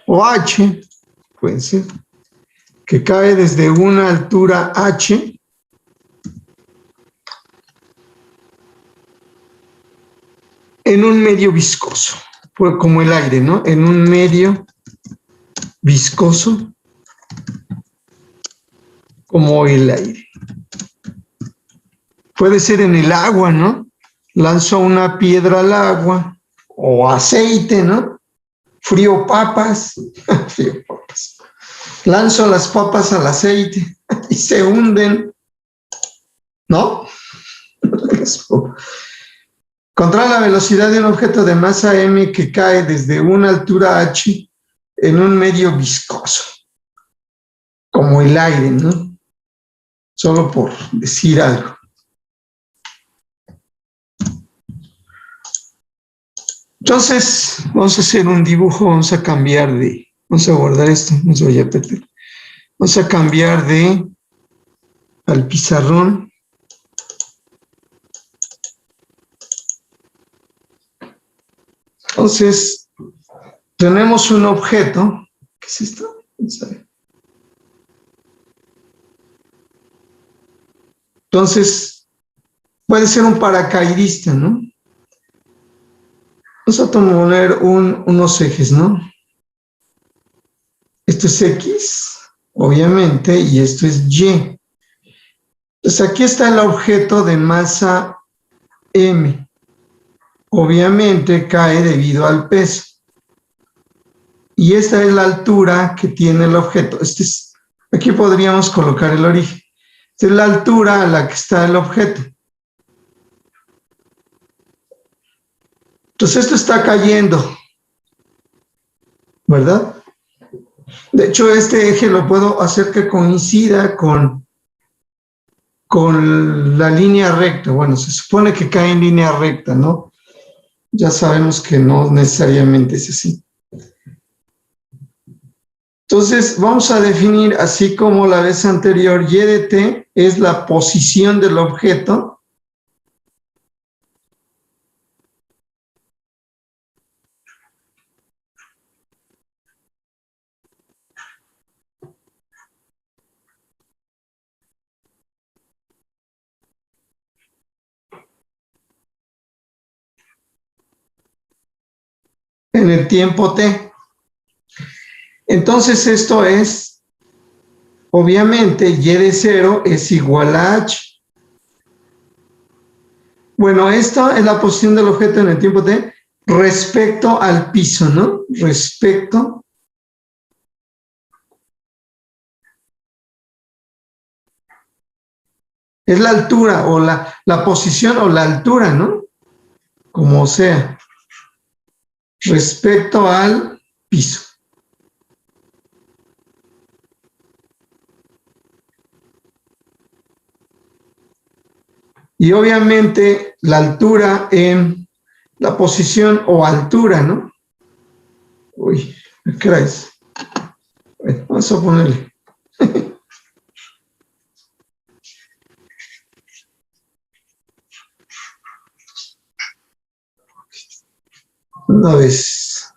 o H, puede ser, que cae desde una altura H, en un medio viscoso, como el aire, ¿no? En un medio viscoso, como el aire. Puede ser en el agua, ¿no? Lanzo una piedra al agua, o aceite, ¿no? Frío papas, lanzo las papas al aceite y se hunden, ¿no? Encontrar la velocidad de un objeto de masa m que cae desde una altura h en un medio viscoso, como el aire, ¿no? Solo por decir algo. Entonces, vamos a hacer un dibujo, vamos a guardar esto, no se vaya a perder. Vamos a cambiar al pizarrón. Entonces, tenemos un objeto. ¿Qué es esto? Entonces, puede ser un paracaidista, ¿no? Vamos a poner unos ejes, ¿no? Esto es X, obviamente, y esto es Y. Entonces, aquí está el objeto de masa M. Obviamente cae debido al peso. Y esta es la altura que tiene el objeto. Aquí podríamos colocar el origen. Esta es la altura a la que está el objeto. Entonces esto está cayendo, ¿verdad? De hecho, este eje lo puedo hacer que coincida con la línea recta. Bueno, se supone que cae en línea recta, ¿no? Ya sabemos que no necesariamente es así. Entonces, vamos a definir, así como la vez anterior, y de t es la posición del objeto. En el tiempo t. Entonces esto es, obviamente, y de 0 es igual a h. Bueno, esta es la posición del objeto en el tiempo t respecto al piso, ¿no? Respecto es la altura o la posición o la altura, ¿no? Como sea. Respecto al piso. Y obviamente la altura en la posición o altura, ¿no? Uy, ¿qué hora es? Bueno, vamos a ponerle. Una vez.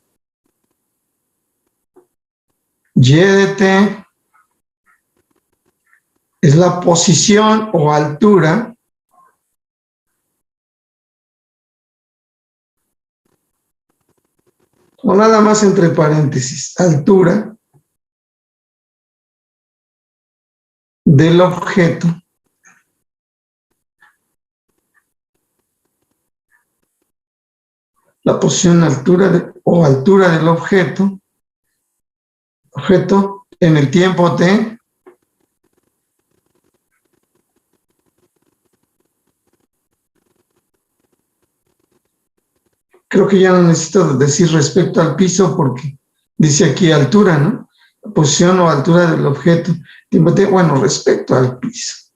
Y de t es la posición o altura o nada más entre paréntesis, altura del objeto la posición o altura del objeto en el tiempo t creo que ya no necesito decir respecto al piso porque dice aquí altura, ¿no? La posición o altura del objeto. Tiempo t, bueno, respecto al piso.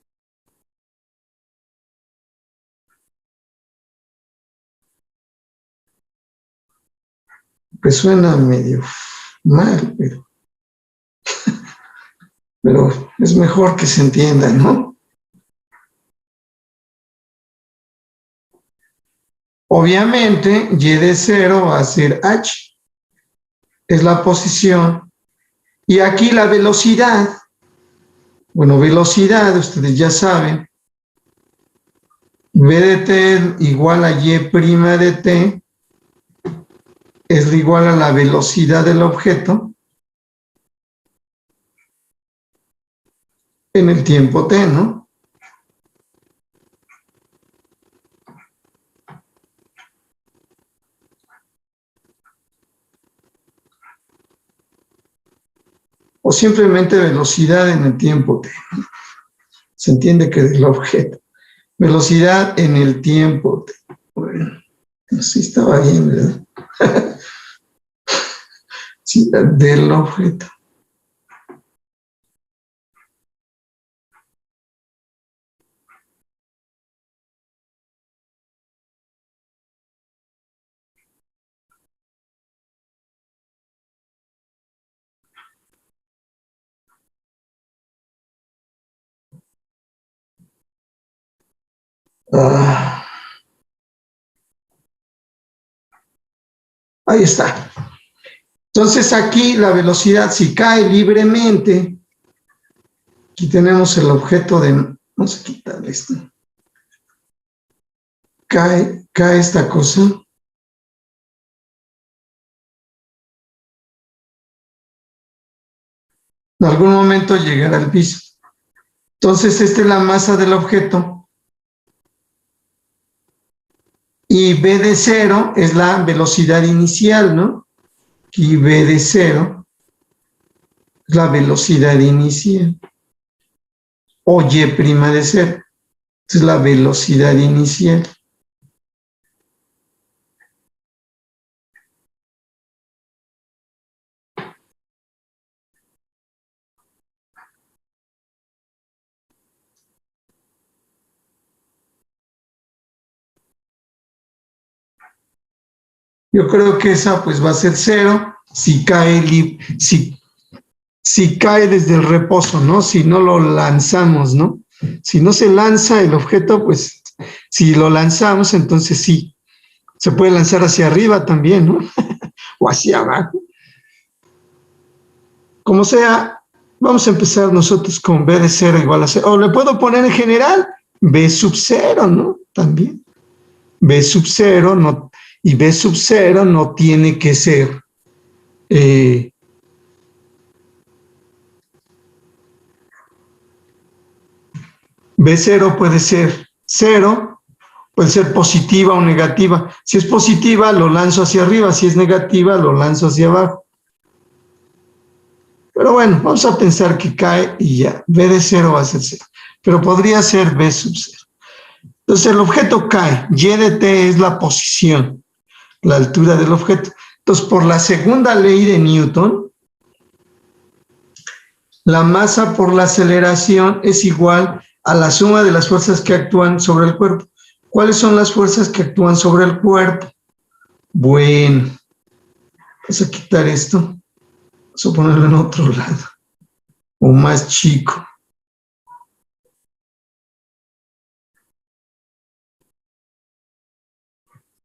Pues suena medio mal, pero es mejor que se entienda, ¿no? Obviamente, y de 0 va a ser h, es la posición, y aquí la velocidad, bueno, velocidad, ustedes ya saben, v de t igual a y' de t, es igual a la velocidad del objeto en el tiempo t, ¿no? O simplemente velocidad en el tiempo t. Se entiende que del objeto. Velocidad en el tiempo t. Bueno, así estaba bien, ¿verdad? Sí, del objeto. Ahí está. Entonces aquí la velocidad, si cae libremente, aquí tenemos el objeto de, vamos a quitarle esto. Cae esta cosa. En algún momento llegará al piso. Entonces esta es la masa del objeto. Y v de 0 es la velocidad inicial, ¿no? Y v de 0 es la velocidad inicial. O y' de 0 es la velocidad inicial. Yo creo que esa pues va a ser 0 si cae, si cae desde el reposo, ¿no? Si no lo lanzamos, ¿no? Si no se lanza el objeto, pues si lo lanzamos, entonces sí. Se puede lanzar hacia arriba también, ¿no? O hacia abajo. Como sea, vamos a empezar nosotros con v de 0 igual a 0. O le puedo poner en general v sub 0, ¿no? También. V sub 0 no, y v sub 0 no tiene que ser V0 puede ser 0, puede ser positiva o negativa. Si es positiva, lo lanzo hacia arriba. Si es negativa, lo lanzo hacia abajo. Pero bueno, vamos a pensar que cae y ya. V de 0 va a ser 0. Pero podría ser V sub 0. Entonces el objeto cae. Y de t es la posición, la altura del objeto. Entonces, por la segunda ley de Newton, la masa por la aceleración es igual a la suma de las fuerzas que actúan sobre el cuerpo. ¿Cuáles son las fuerzas que actúan sobre el cuerpo? Bueno, vamos a quitar esto. Vamos a ponerlo en otro lado. O más chico.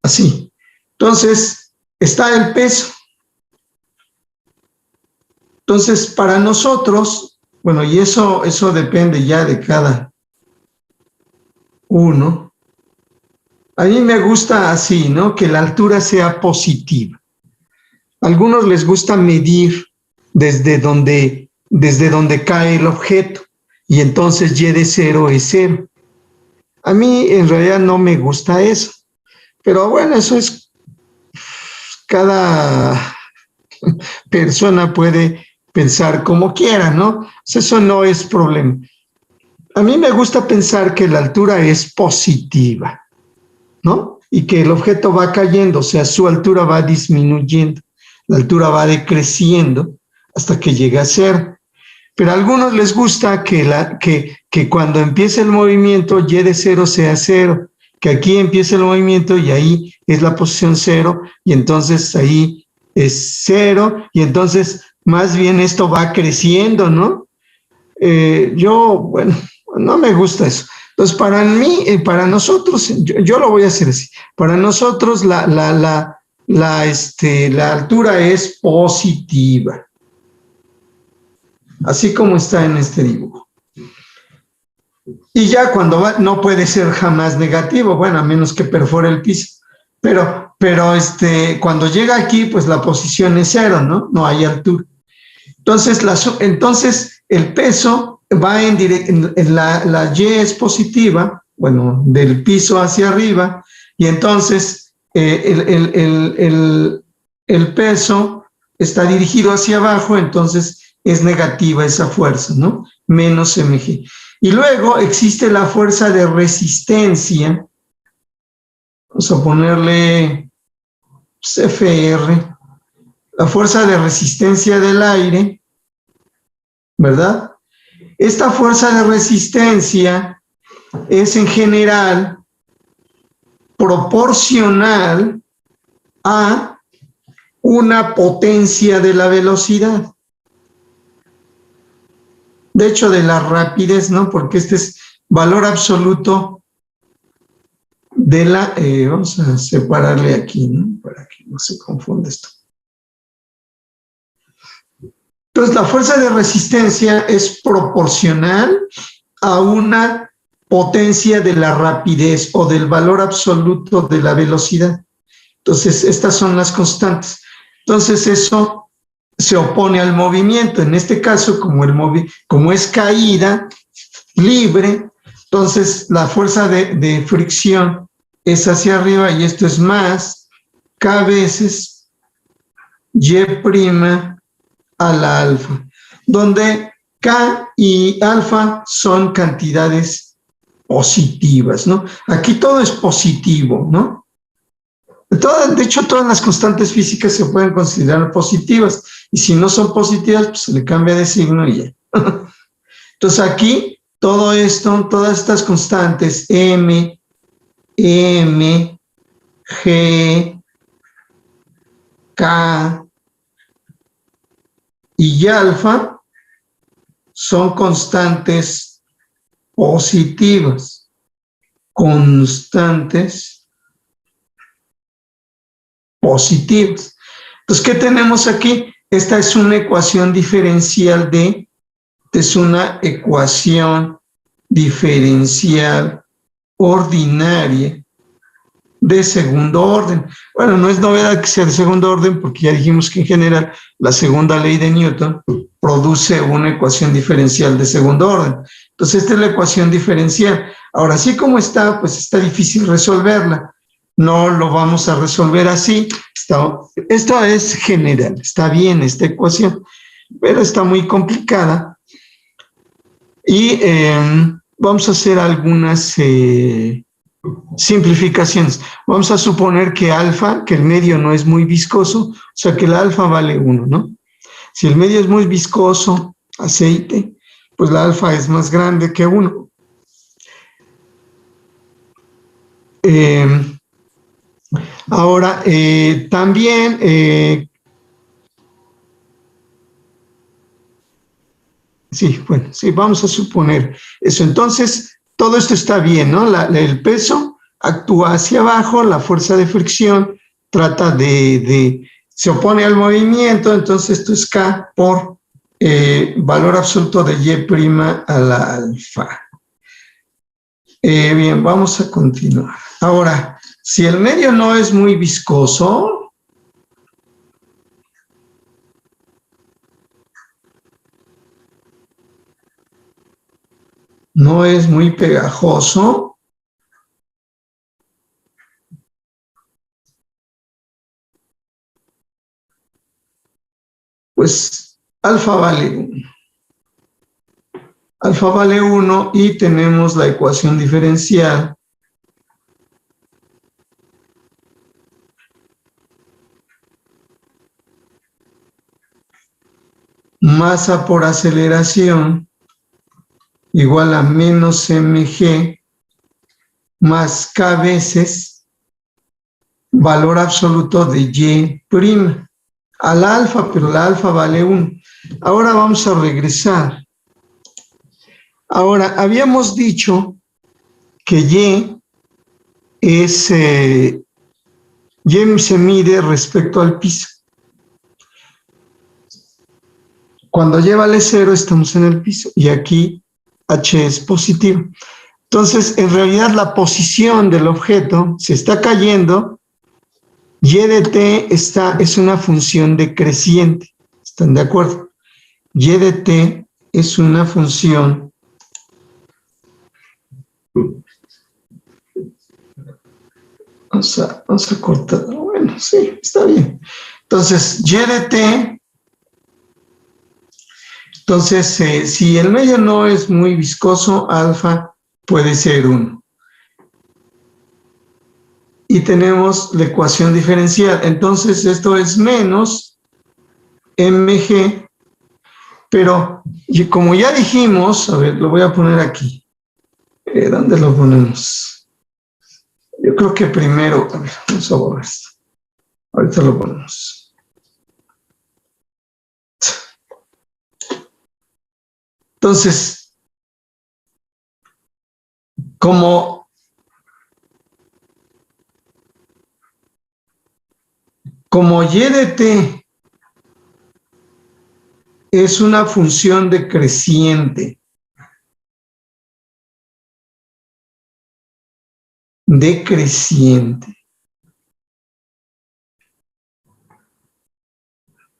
Así. Entonces, está el peso. Entonces, para nosotros, bueno, y eso depende ya de cada uno. A mí me gusta así, ¿no? Que la altura sea positiva. A algunos les gusta medir desde donde cae el objeto y entonces y de 0 es 0. A mí en realidad no me gusta eso, pero bueno, eso es, cada persona puede pensar como quiera, ¿no? Eso no es problema. A mí me gusta pensar que la altura es positiva, ¿no? Y que el objeto va cayendo, o sea, su altura va disminuyendo, la altura va decreciendo hasta que llega a 0. Pero a algunos les gusta que cuando empiece el movimiento y de 0 sea 0, que aquí empiece el movimiento y ahí es la posición 0 y entonces ahí es 0 y entonces más bien esto va creciendo, ¿no? Bueno, no me gusta eso. Entonces, para mí, para nosotros, yo lo voy a hacer así. Para nosotros la altura es positiva. Así como está en este dibujo. Y ya cuando va, no puede ser jamás negativo, bueno, a menos que perfore el piso. Pero cuando llega aquí, pues la posición es 0, ¿no? No hay altura. Entonces el peso va en la Y es positiva, bueno, del piso hacia arriba, y entonces el peso está dirigido hacia abajo, entonces es negativa esa fuerza, ¿no? Menos mg. Y luego existe la fuerza de resistencia, vamos a ponerle FR, la fuerza de resistencia del aire, ¿verdad? Esta fuerza de resistencia es en general proporcional a una potencia de la velocidad. De hecho, de la rapidez, ¿no? Porque este es valor absoluto de la... vamos a separarle aquí, ¿no? Para que no se confunda esto. Entonces, la fuerza de resistencia es proporcional a una potencia de la rapidez o del valor absoluto de la velocidad. Entonces, estas son las constantes. Entonces, eso se opone al movimiento. En este caso, como es caída libre, entonces la fuerza de fricción es hacia arriba y esto es más K veces Y' a la alfa, donde K y alfa son cantidades positivas, ¿no? Aquí todo es positivo, ¿no? De hecho, todas las constantes físicas se pueden considerar positivas, y si no son positivas, pues se le cambia de signo y ya. Entonces aquí, todo esto, todas estas constantes, M, G, K y alfa, son constantes positivas, constantes positivas. Entonces, ¿qué tenemos aquí? Esta es una ecuación diferencial ordinaria de segundo orden. Bueno, no es novedad que sea de segundo orden porque ya dijimos que en general la segunda ley de Newton produce una ecuación diferencial de segundo orden. Entonces, esta es la ecuación diferencial. Ahora, así como está, pues está difícil resolverla. No lo vamos a resolver así. Esto es general, está bien esta ecuación, pero está muy complicada. Y vamos a hacer algunas simplificaciones. Vamos a suponer que alfa, que el medio no es muy viscoso, o sea que el alfa vale 1, ¿no? Si el medio es muy viscoso, aceite, pues la alfa es más grande que 1. Ahora, también, sí, bueno, sí, vamos a suponer eso. Entonces, todo esto está bien, ¿no? El peso actúa hacia abajo, la fuerza de fricción trata se opone al movimiento, entonces esto es K por valor absoluto de Y' a la alfa. Bien, vamos a continuar. Ahora, si el medio no es muy viscoso, no es muy pegajoso, pues alfa vale 1. Alfa vale 1 y tenemos la ecuación diferencial masa por aceleración igual a menos mg más k veces valor absoluto de y' a la alfa, pero la alfa vale 1. Ahora vamos a regresar. Ahora, habíamos dicho que y se mide respecto al piso. Cuando y vale 0 estamos en el piso y aquí h es positivo. Entonces, en realidad la posición del objeto se está cayendo, y de t es una función decreciente. ¿Están de acuerdo? Y de t es una función vamos a cortar. Bueno, sí, está bien. Entonces, y de t, entonces, si el medio no es muy viscoso, alfa puede ser 1. Y tenemos la ecuación diferencial. Entonces, esto es menos mg, pero como ya dijimos, a ver, lo voy a poner aquí. ¿Dónde lo ponemos? Yo creo que primero, a ver, vamos a borrar esto. Ahorita lo ponemos. Entonces, como y de t es una función decreciente,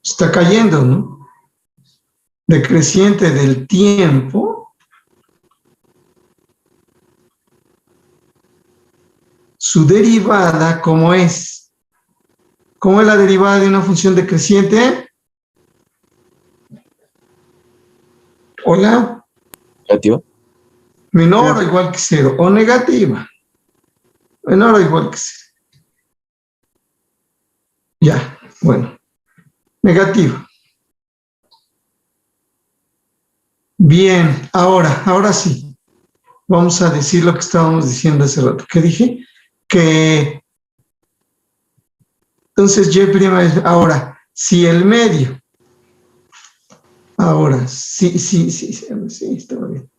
está cayendo, ¿no? Decreciente del tiempo, su derivada, ¿cómo es? ¿Cómo es la derivada de una función decreciente? Hola. Negativa. Menor o igual que 0, o negativa. Menor o igual que 0. Ya, bueno. Negativa. Bien, ahora sí. Vamos a decir lo que estábamos diciendo hace rato. ¿Qué dije? Que entonces y' es ahora, si el medio, ahora, sí, está bien.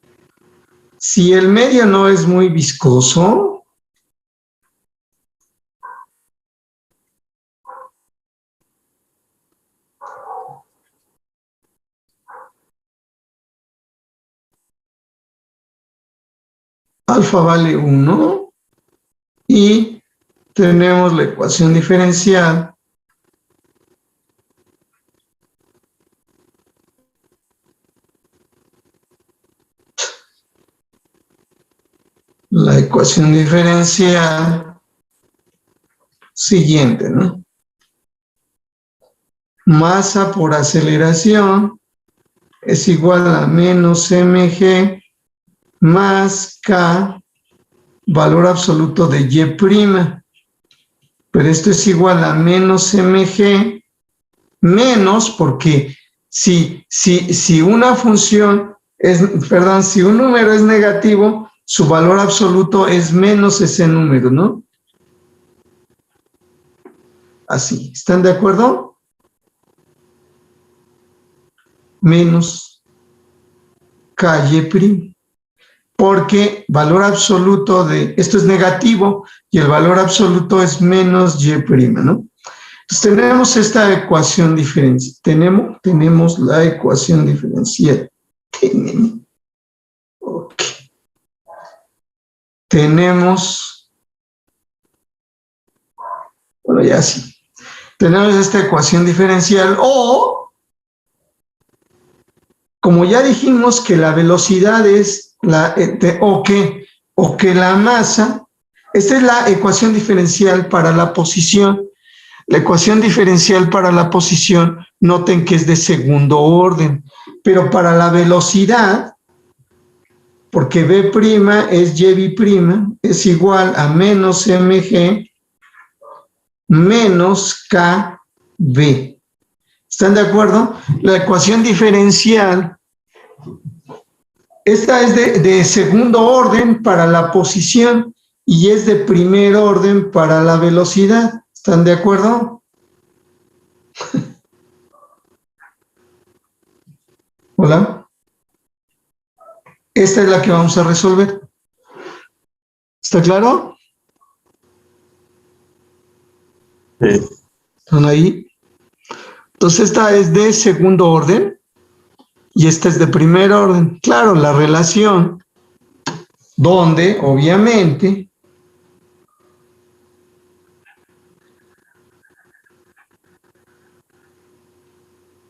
Si el medio no es muy viscoso, alfa vale 1 y tenemos la ecuación diferencial siguiente, ¿no? Masa por aceleración es igual a menos mg más k, valor absoluto de y'. Pero esto es igual a menos mg menos, porque si una función si un número es negativo, su valor absoluto es menos ese número, ¿no? así. ¿Están de acuerdo? Menos KY'. Porque valor absoluto de, esto es negativo, y el valor absoluto es menos Y', ¿no? Entonces tenemos esta ecuación diferencial. Tenemos la ecuación diferencial. Ok. Tenemos, bueno, ya sí. Tenemos esta ecuación diferencial o, como ya dijimos que la velocidad es o que la masa, esta es la ecuación diferencial para la posición. La ecuación diferencial para la posición, noten que es de segundo orden, pero para la velocidad, porque B' es Y', es igual a menos mg menos kb. ¿Están de acuerdo? La ecuación diferencial, esta es de segundo orden para la posición y es de primer orden para la velocidad. ¿Están de acuerdo? Hola. Esta es la que vamos a resolver. ¿Está claro? Sí. ¿Están ahí? Entonces esta es de segundo orden y esta es de primer orden. Claro, la relación donde, obviamente,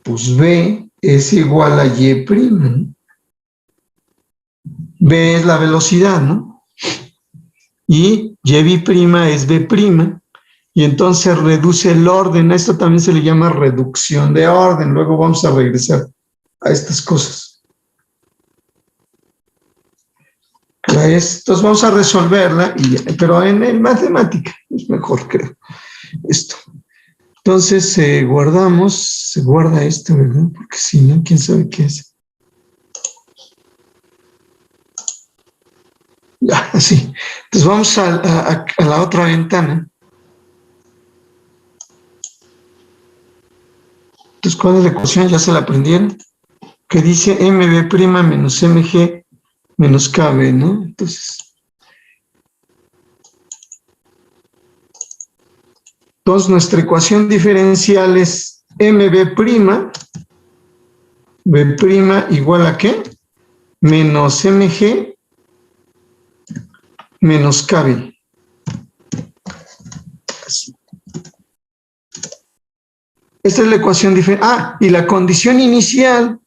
pues B es igual a Y', ¿no? B es la velocidad, ¿no? Y Y' es B', y entonces reduce el orden. A esto también se le llama reducción de orden. Luego vamos a regresar a estas cosas. Entonces vamos a resolverla, pero en matemática es mejor, creo, esto. Entonces se guarda esto, ¿verdad? Porque si no, quién sabe qué es. Ya, así. Entonces vamos a la otra ventana. Entonces, ¿cuál es la ecuación? Ya se la aprendieron. Que dice MB' menos MG menos KB, ¿no? Entonces, nuestra ecuación diferencial es MB', B' igual a ¿qué? Menos MG menos KB. Así. Esta es la ecuación diferencial. Ah, y la condición inicial.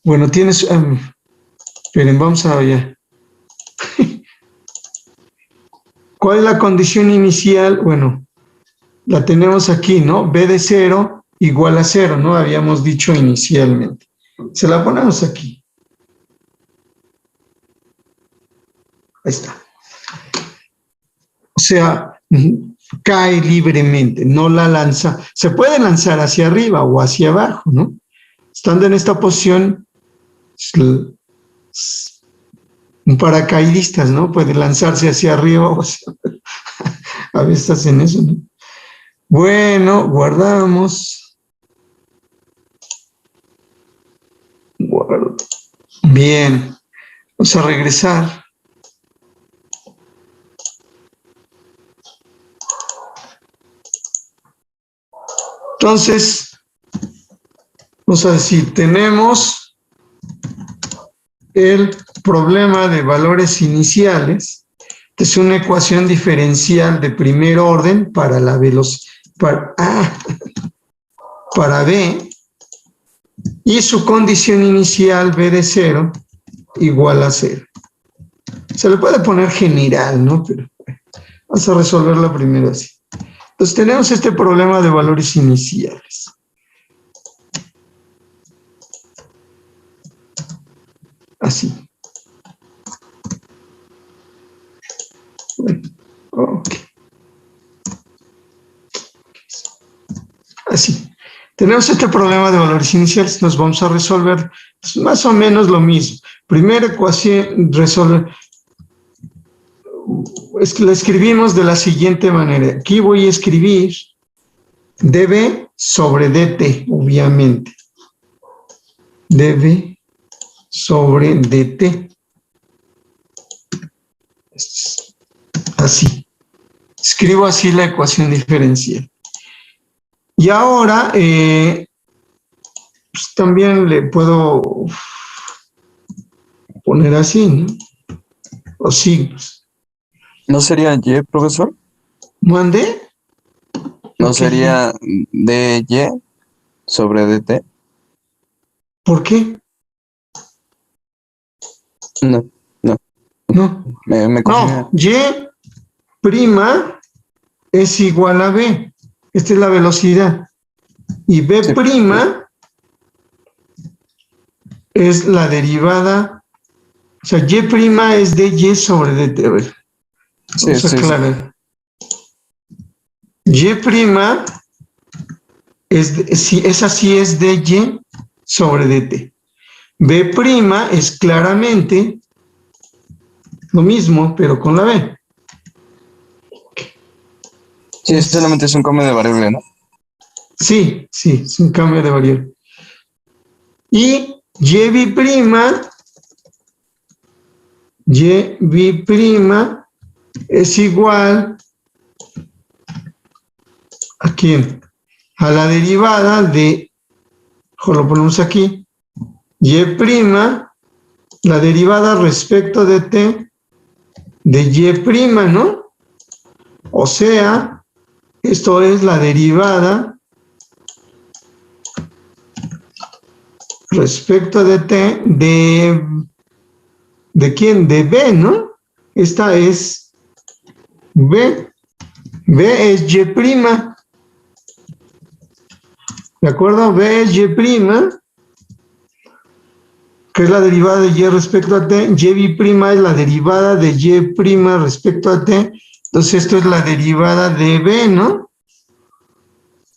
Bueno, tienes... esperen, vamos a ver. ¿Cuál es la condición inicial? Bueno, la tenemos aquí, ¿no? B de 0 igual a 0, ¿no? Habíamos dicho inicialmente. Se la ponemos aquí. Ahí está. O sea, cae libremente, no la lanza. Se puede lanzar hacia arriba o hacia abajo, ¿no? Estando en esta posición, un paracaidistas, ¿no? Puede lanzarse hacia arriba o hacia abajo. A veces hacen eso, ¿no? Bueno, guardamos. Bien, vamos a regresar. Entonces, vamos a decir, tenemos el problema de valores iniciales. Esta es una ecuación diferencial de primer orden para la velocidad, para B, y su condición inicial B de 0 igual a 0. Se le puede poner general, ¿no? Pero bueno, vamos a resolverla primero así. Entonces tenemos este problema de valores iniciales. Así. Bueno, ok. Así. Tenemos este problema de valores iniciales, nos vamos a resolver pues, más o menos lo mismo. Primera ecuación, la escribimos de la siguiente manera. Aquí voy a escribir db sobre dt, obviamente. db sobre dt. Así. Escribo así la ecuación diferencial. Y ahora, pues también le puedo poner así, ¿no? Los signos. ¿No sería Y, profesor? ¿Mande? ¿No Ok. sería dy sobre dt? ¿Por qué? No, No. me confundí. No, y prima es igual a b. Esta es la velocidad. Y b Sí. prima es la derivada. O sea, y prima es de y sobre dt. A ver, Sí, vamos a sí, sí. aclarar. Y prima esa sí es de y sobre dt. B prima es claramente lo mismo, pero con la b. Sí, solamente es un cambio de variable, ¿no? Sí, es un cambio de variable. Y y prima es igual ¿a quién? A la derivada de, lo ponemos aquí, y prima, la derivada respecto de t de y prima, ¿no? O sea, esto es la derivada respecto de t ¿de quién? De b, ¿no? Esta es b. B es y prima. ¿De acuerdo? B es y prima, que es la derivada de y respecto a t. Y prima es la derivada de y prima respecto a t. Entonces esto es la derivada de b, ¿no?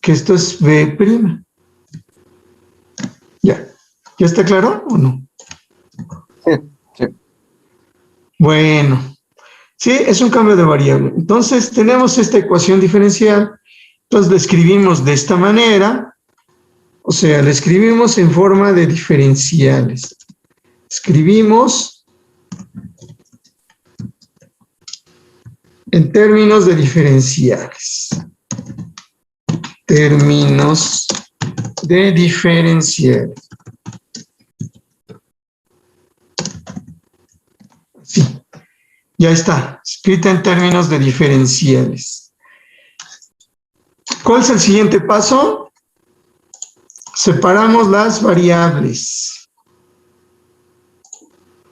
Que esto es b prima. ¿Ya? ¿Ya está claro o no? Sí, sí. Bueno, sí, es un cambio de variable. Entonces tenemos esta ecuación diferencial. Entonces la escribimos de esta manera. O sea, la escribimos en forma de diferenciales. Escribimos en términos de diferenciales. Términos de diferenciales. Sí, ya está, escrita en términos de diferenciales. ¿Cuál es el siguiente paso? Separamos las variables.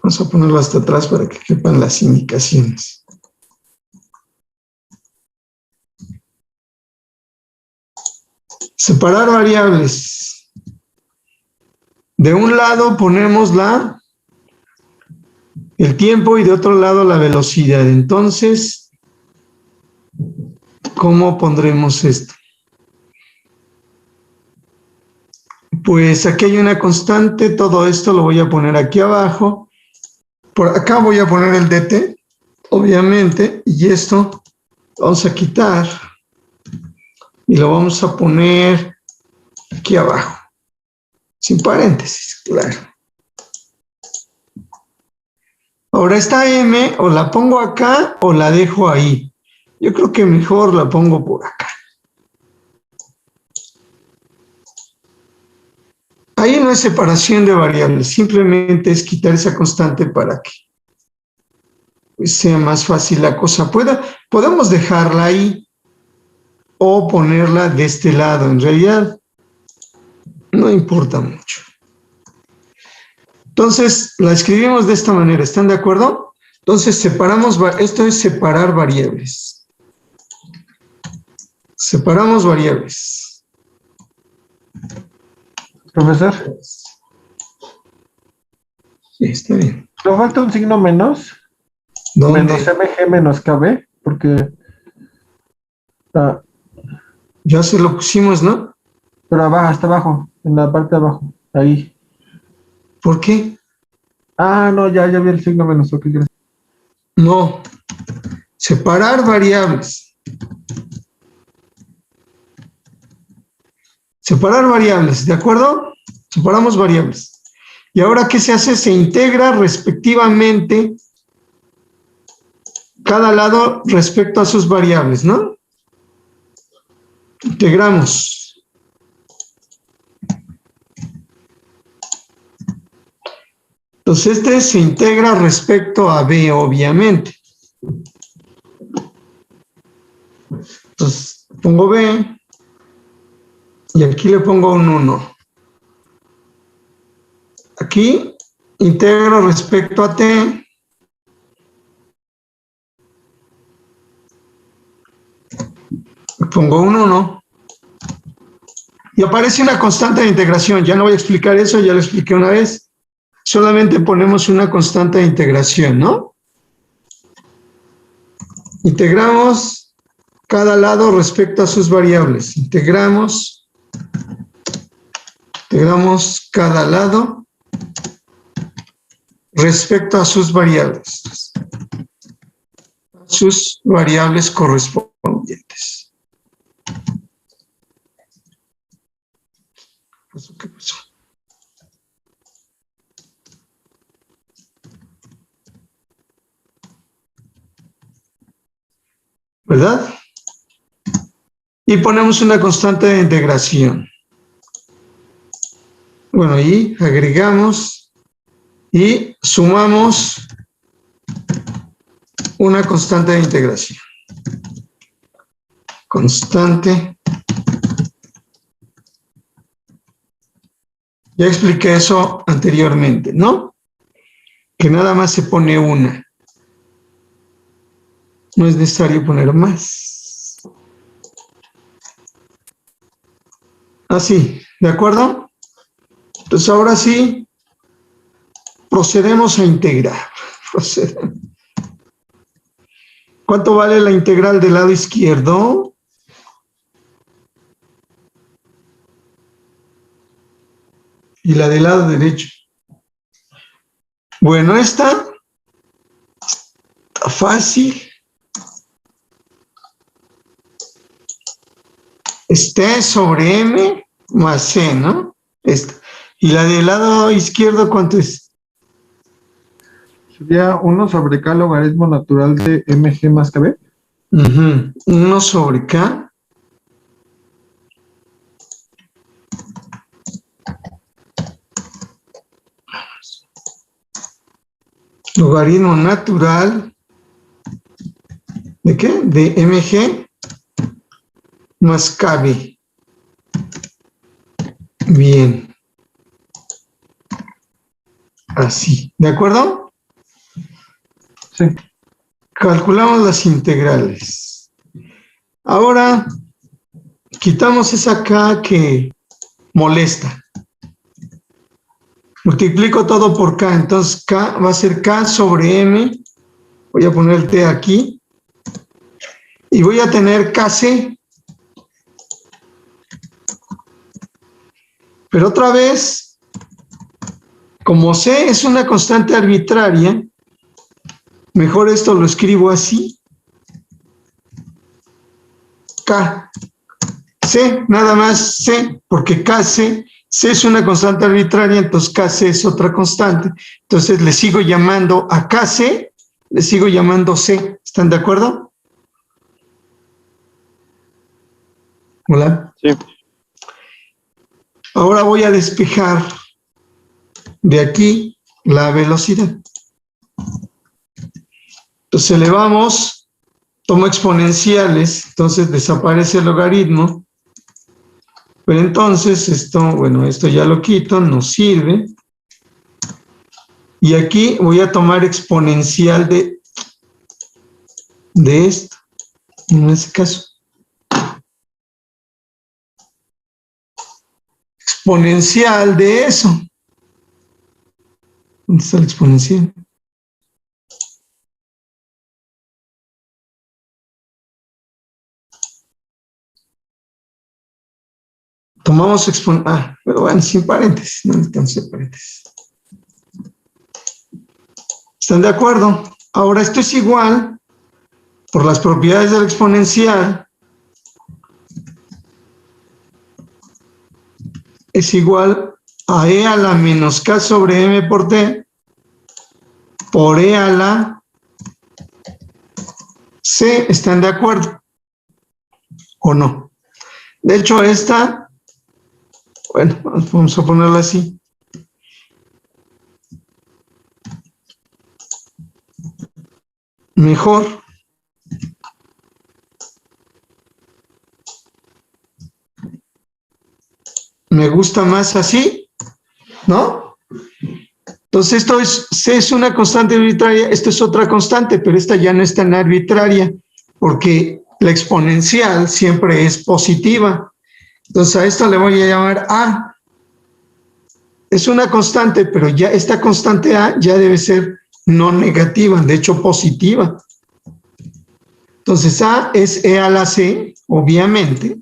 Vamos a ponerlo hasta atrás para que quepan las indicaciones. Separar variables. De un lado ponemos el tiempo y de otro lado la velocidad. Entonces, ¿cómo pondremos esto? Pues aquí hay una constante, todo esto lo voy a poner aquí abajo. Por acá voy a poner el dt, obviamente, y esto lo vamos a quitar y lo vamos a poner aquí abajo, sin paréntesis, claro. Ahora esta m o la pongo acá o la dejo ahí. Yo creo que mejor la pongo por acá. Ahí no es separación de variables, simplemente es quitar esa constante para que sea más fácil la cosa. Podemos dejarla ahí o ponerla de este lado. En realidad, no importa mucho. Entonces, la escribimos de esta manera. ¿Están de acuerdo? Entonces, separamos, esto es separar variables. Separamos variables. Profesor, Sí, está bien. ¿nos falta un signo menos? ¿Dónde? Menos mg menos kb, porque... Ya se lo pusimos, ¿no? pero abajo, hasta abajo, en la parte de abajo, ahí. ¿Por qué? Ah, no, ya vi el signo menos, ok, gracias. No. Separar variables. Separar variables, ¿de acuerdo? Separamos variables. Y ahora, ¿qué se hace? Se integra respectivamente cada lado respecto a sus variables, ¿no? Integramos. Entonces, este se integra respecto a B, obviamente. Entonces, pongo B y aquí le pongo un 1. Aquí integro respecto a T. Pongo un 1. Y aparece una constante de integración. Ya no voy a explicar eso, ya lo expliqué una vez. Solamente ponemos una constante de integración, ¿no? Integramos cada lado respecto a sus variables. Integramos cada lado respecto a sus variables. Sus variables correspondientes. ¿Qué pasó? ¿Verdad? Y ponemos una constante de integración. Bueno, y agregamos y sumamos una constante de integración. Constante. Ya expliqué eso anteriormente, ¿no? Que nada más se pone una. No es necesario poner más. Así, ¿de acuerdo? Entonces ahora sí, procedemos a integrar. ¿Cuánto vale la integral del lado izquierdo? Y la del lado derecho. Bueno, esta está fácil. T sobre M más C, ¿no? Esta. ¿Y la del lado izquierdo cuánto es? Sería 1 sobre K logaritmo natural de MG más KB. 1 sobre K. Logaritmo natural. ¿De qué? De MG más KB. Bien. Así. ¿De acuerdo? Sí. Calculamos las integrales. Ahora, quitamos esa K que molesta. Multiplico todo por K. Entonces, K va a ser K sobre M. Voy a poner el T aquí. Y voy a tener KC. Pero otra vez, como C es una constante arbitraria, mejor esto lo escribo así. K. C, nada más C, porque KC, C es una constante arbitraria, entonces KC es otra constante. Entonces le sigo llamando a KC, le sigo llamando C. ¿Están de acuerdo? Hola. Sí. Ahora voy a despejar de aquí la velocidad. Entonces elevamos, tomo exponenciales, entonces desaparece el logaritmo. Pero entonces esto, bueno, esto ya lo quito, no sirve. Y aquí voy a tomar exponencial de esto, en ese caso. Exponencial de eso. ¿Dónde está el exponencial? Tomamos exponencial. Pero bueno, sin paréntesis, no necesitamos paréntesis. ¿Están de acuerdo? Ahora esto es igual, por las propiedades del exponencial, es igual a E a la menos K sobre M por T por E a la C. ¿Están de acuerdo? ¿O no? De hecho, esta, bueno, vamos a ponerla así. Mejor. Me gusta más así, ¿no? Entonces esto es, C es una constante arbitraria, esto es otra constante, pero esta ya no es tan arbitraria, porque la exponencial siempre es positiva. Entonces a esto le voy a llamar A. Es una constante, pero ya esta constante A ya debe ser no negativa, de hecho positiva. Entonces A es E a la C, obviamente.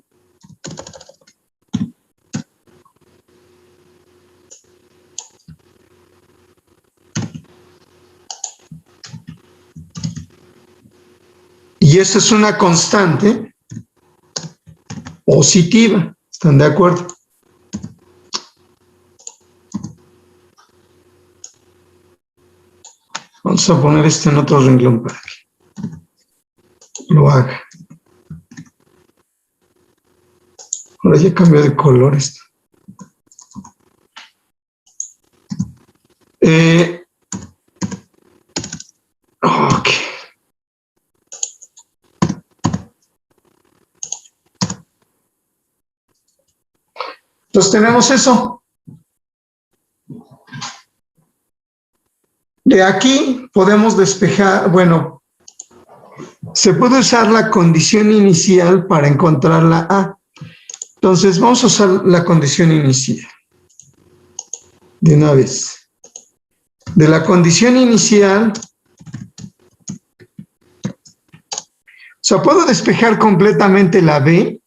Y esto es una constante positiva. ¿Están de acuerdo? Vamos a poner esto en otro renglón para que lo haga. Ahora ya cambió de color esto. Ok. Entonces tenemos eso. De aquí podemos despejar, bueno, se puede usar la condición inicial para encontrar la A. Entonces vamos a usar la condición inicial. De una vez. De la condición inicial, o sea, puedo despejar completamente la B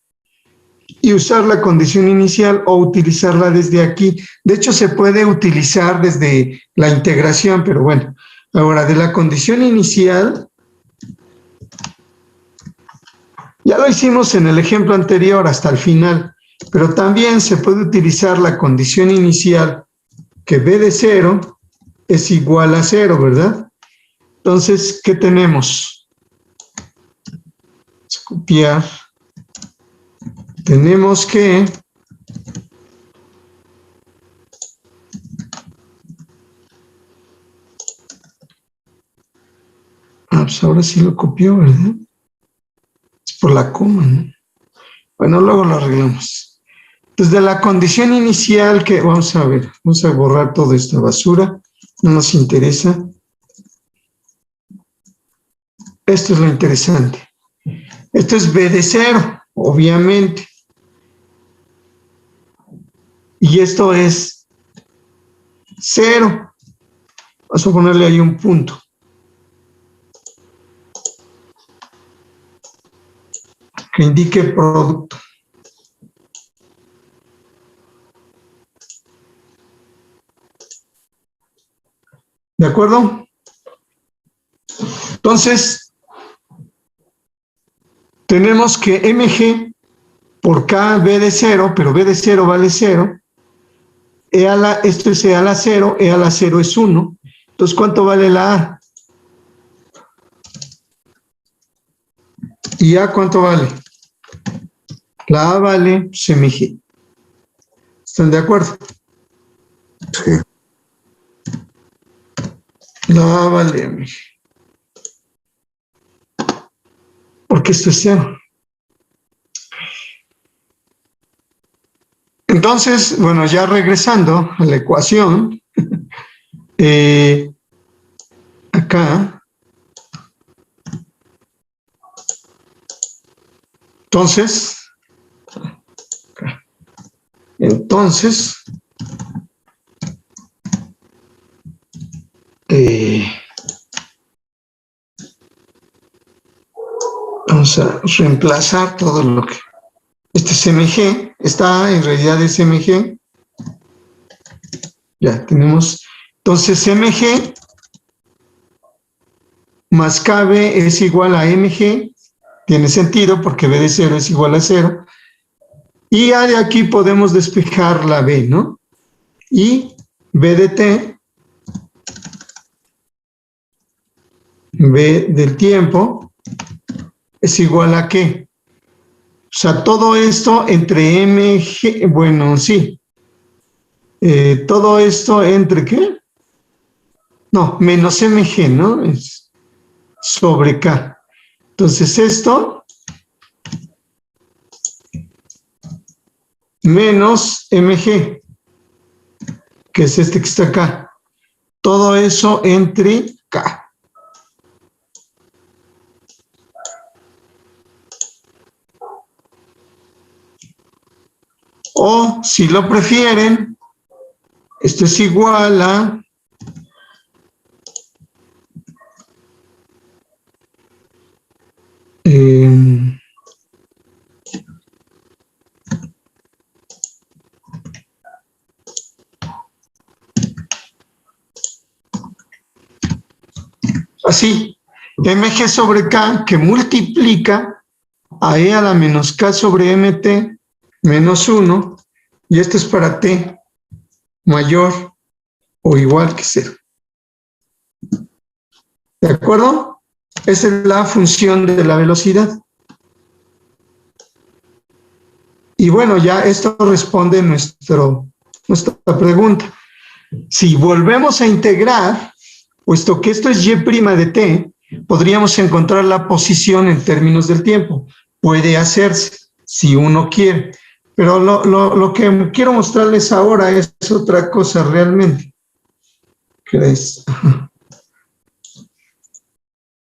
y usar la condición inicial o utilizarla desde aquí. De hecho, se puede utilizar desde la integración, pero bueno. Ahora, de la condición inicial, ya lo hicimos en el ejemplo anterior hasta el final, pero también se puede utilizar la condición inicial que B de 0 es igual a 0, ¿verdad? Entonces, ¿qué tenemos? Vamos a copiar. Tenemos que pues ahora sí lo copió, ¿verdad? Es por la coma, ¿no? Bueno, luego lo arreglamos. Desde la condición inicial que, vamos a ver, vamos a borrar toda esta basura, no nos interesa. Esto es lo interesante. Esto es B de 0, obviamente. Y esto es 0. Vamos a ponerle ahí un punto. Que indique producto. ¿De acuerdo? Entonces, tenemos que MG por K, B de 0, pero B de 0 vale 0. Esto es E a la 0, E a la 0 es 1. Entonces, ¿cuánto vale la A? ¿Y A cuánto vale? La A vale MG. ¿Están de acuerdo? Sí. La A vale MG. Porque esto es 0. Entonces, bueno, ya regresando a la ecuación, acá, entonces, vamos a reemplazar todo lo que... Este es MG, esta en realidad es MG. Ya tenemos, entonces MG más KB es igual a MG, tiene sentido porque B de 0 es igual a 0. Y ya de aquí podemos despejar la B, ¿no? Y B de t, B del tiempo, es igual a ¿qué? O sea, todo esto entre mg, bueno, sí. Todo esto entre ¿qué? No, menos mg, ¿no? Es sobre k. Entonces esto menos mg, que es este que está acá. Todo eso entre k. O, si lo prefieren, esto es igual a así, mg sobre k, que multiplica a e a la menos k sobre mt menos 1, y esto es para t mayor o igual que 0. ¿De acuerdo? Esa es la función de la velocidad. Y bueno, ya esto responde nuestra pregunta. Si volvemos a integrar, puesto que esto es y' de t, podríamos encontrar la posición en términos del tiempo. Puede hacerse, si uno quiere. Pero lo que quiero mostrarles ahora es otra cosa realmente. ¿Qué es?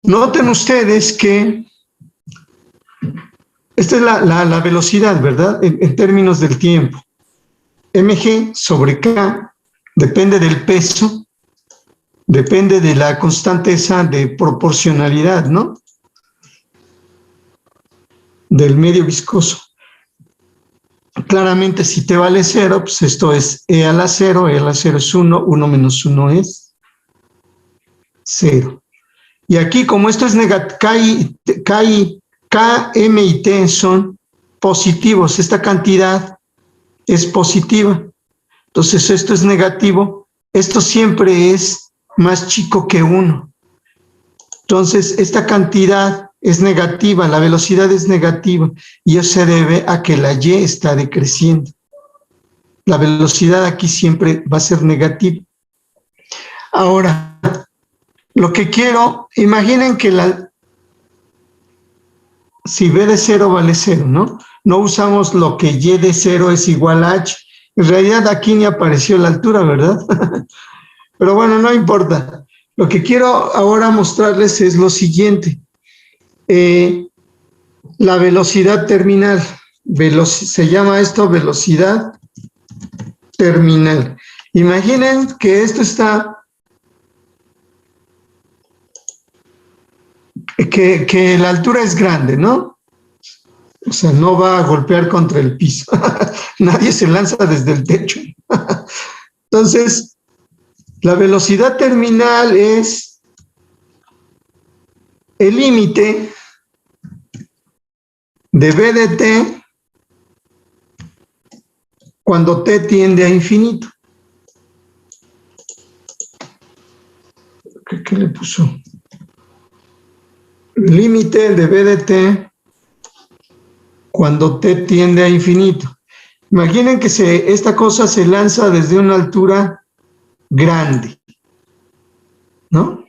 Noten ustedes que esta es la velocidad, ¿verdad? En términos del tiempo. mg sobre k depende del peso, depende de la constante esa de proporcionalidad, ¿no? Del medio viscoso. Claramente, si t vale 0, pues esto es e a la 0, e a la 0 es 1, 1 menos 1 es 0. Y aquí, como esto es negativo, K, M y T son positivos, esta cantidad es positiva. Entonces, esto es negativo, esto siempre es más chico que 1. Entonces, esta cantidad es negativa, la velocidad es negativa, y eso se debe a que la y está decreciendo. La velocidad aquí siempre va a ser negativa. Ahora, lo que quiero, imaginen que si b de 0 vale 0, ¿no? No usamos lo que y de 0 es igual a h. En realidad aquí ni apareció la altura, ¿verdad? Pero bueno, no importa. Lo que quiero ahora mostrarles es lo siguiente. La velocidad terminal. Se llama esto velocidad terminal. Imaginen que esto está... Que la altura es grande, ¿no? O sea, no va a golpear contra el piso. Nadie se lanza desde el techo. Entonces, la velocidad terminal es el límite de b de t cuando t tiende a infinito. ¿Qué le puso? Límite de b de t cuando t tiende a infinito. Imaginen que esta cosa se lanza desde una altura grande, ¿no?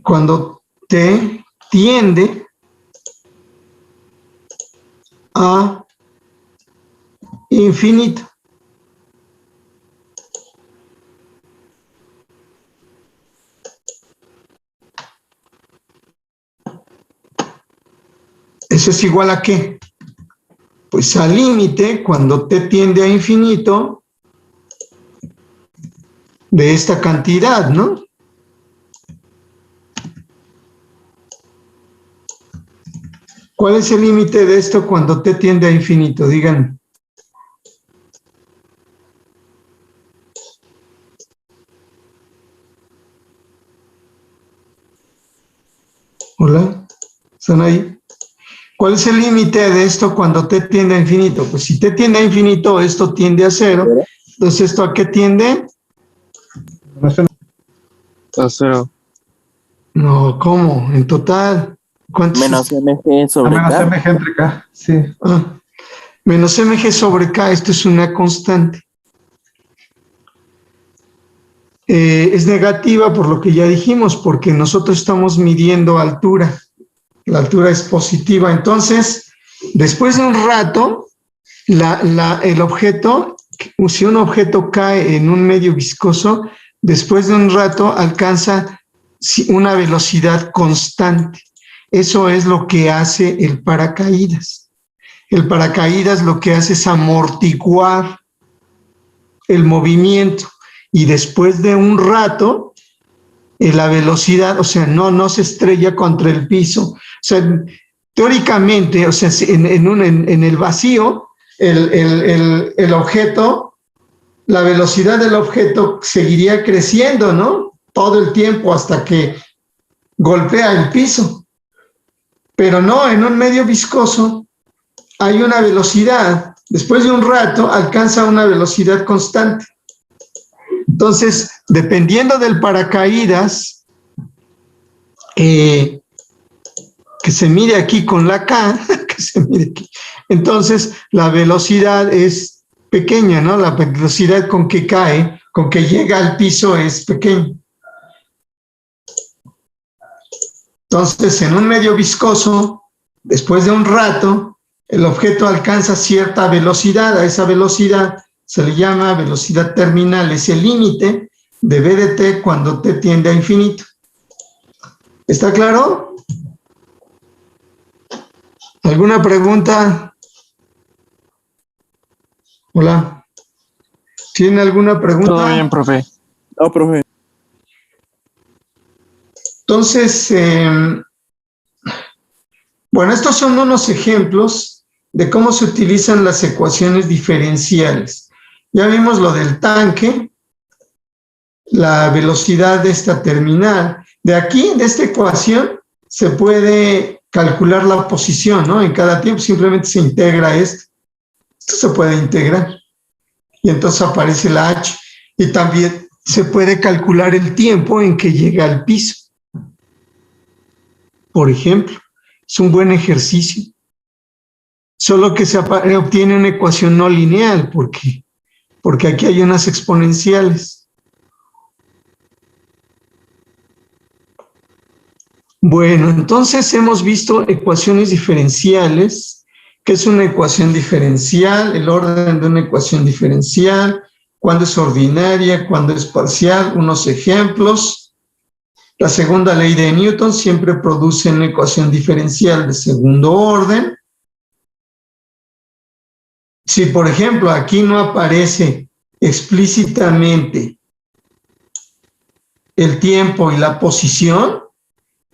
Cuando t tiende a infinito. ¿Eso es igual a qué? Pues al límite, cuando t tiende a infinito, de esta cantidad, ¿no? ¿Cuál es el límite de esto cuando t tiende a infinito? Digan. Hola, ¿están ahí? ¿Cuál es el límite de esto cuando t tiende a infinito? Pues si t tiende a infinito, esto tiende a cero. Entonces, ¿esto a qué tiende? No sé, A cero. No, ¿cómo? En total. ¿Cuántos? Menos mg sobre menos k. mg entre k, sí. Ah, menos mg sobre k, esto es una constante. Es negativa por lo que ya dijimos, porque nosotros estamos midiendo altura. La altura es positiva. Entonces, después de un rato, el objeto, si un objeto cae en un medio viscoso, después de un rato alcanza una velocidad constante. Eso es lo que hace el paracaídas. El paracaídas lo que hace es amortiguar el movimiento y después de un rato la velocidad, o sea, no se estrella contra el piso. O sea, teóricamente, o sea, en el vacío, el objeto, la velocidad del objeto seguiría creciendo, ¿no? Todo el tiempo hasta que golpea el piso. Pero no, en un medio viscoso hay una velocidad. Después de un rato alcanza una velocidad constante. Entonces, dependiendo del paracaídas, que se mide aquí con la K, que se mide aquí, entonces la velocidad es pequeña, ¿no? La velocidad con que cae, con que llega al piso es pequeña. Entonces, en un medio viscoso, después de un rato, el objeto alcanza cierta velocidad. A esa velocidad se le llama velocidad terminal, es el límite de v de t cuando t tiende a infinito. ¿Está claro? ¿Alguna pregunta? Hola. ¿Tiene alguna pregunta? Todo bien, profe. No, profe. Entonces, bueno, estos son unos ejemplos de cómo se utilizan las ecuaciones diferenciales. Ya vimos lo del tanque, la velocidad de esta terminal. De aquí, de esta ecuación, se puede calcular la posición, ¿no? En cada tiempo simplemente se integra esto. Esto se puede integrar. Y entonces aparece la H. Y también se puede calcular el tiempo en que llega al piso. Por ejemplo, es un buen ejercicio. Solo que se obtiene una ecuación no lineal, porque aquí hay unas exponenciales. Bueno, entonces hemos visto ecuaciones diferenciales. ¿Qué es una ecuación diferencial? El orden de una ecuación diferencial, cuándo es ordinaria, cuándo es parcial, unos ejemplos. La segunda ley de Newton siempre produce una ecuación diferencial de segundo orden. Si, por ejemplo, aquí no aparece explícitamente el tiempo y la posición,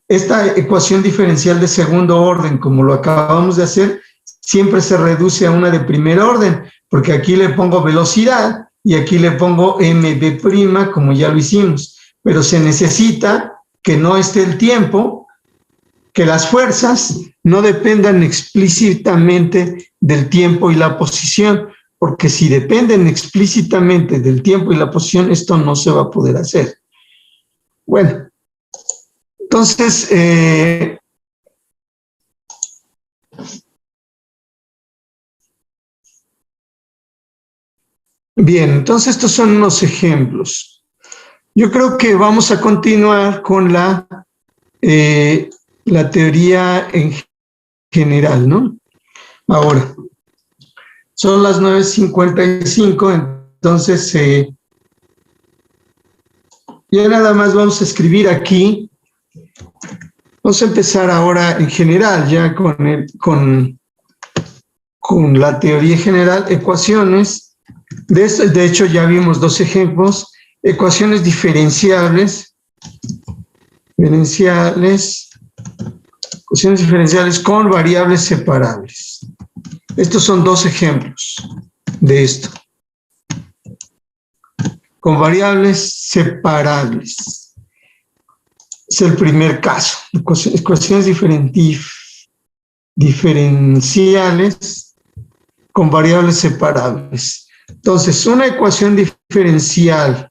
esta ecuación diferencial de segundo orden, como lo acabamos de hacer, siempre se reduce a una de primer orden, porque aquí le pongo velocidad y aquí le pongo mv', como ya lo hicimos, pero se necesita que no esté el tiempo, que las fuerzas no dependan explícitamente del tiempo y la posición, porque si dependen explícitamente del tiempo y la posición, esto no se va a poder hacer. Bueno, entonces, bien, entonces estos son unos ejemplos. Yo creo que vamos a continuar con la teoría en general, ¿no? Ahora, son las 9:55, entonces ya nada más vamos a escribir aquí. Vamos a empezar ahora en general, ya con la teoría general, ecuaciones. De hecho, ya vimos dos ejemplos, ecuaciones diferenciables, ecuaciones diferenciales con variables separables. Estos son dos ejemplos de esto. Con variables separables. Es el primer caso, ecuaciones diferenciales con variables separables. Entonces, una ecuación diferencial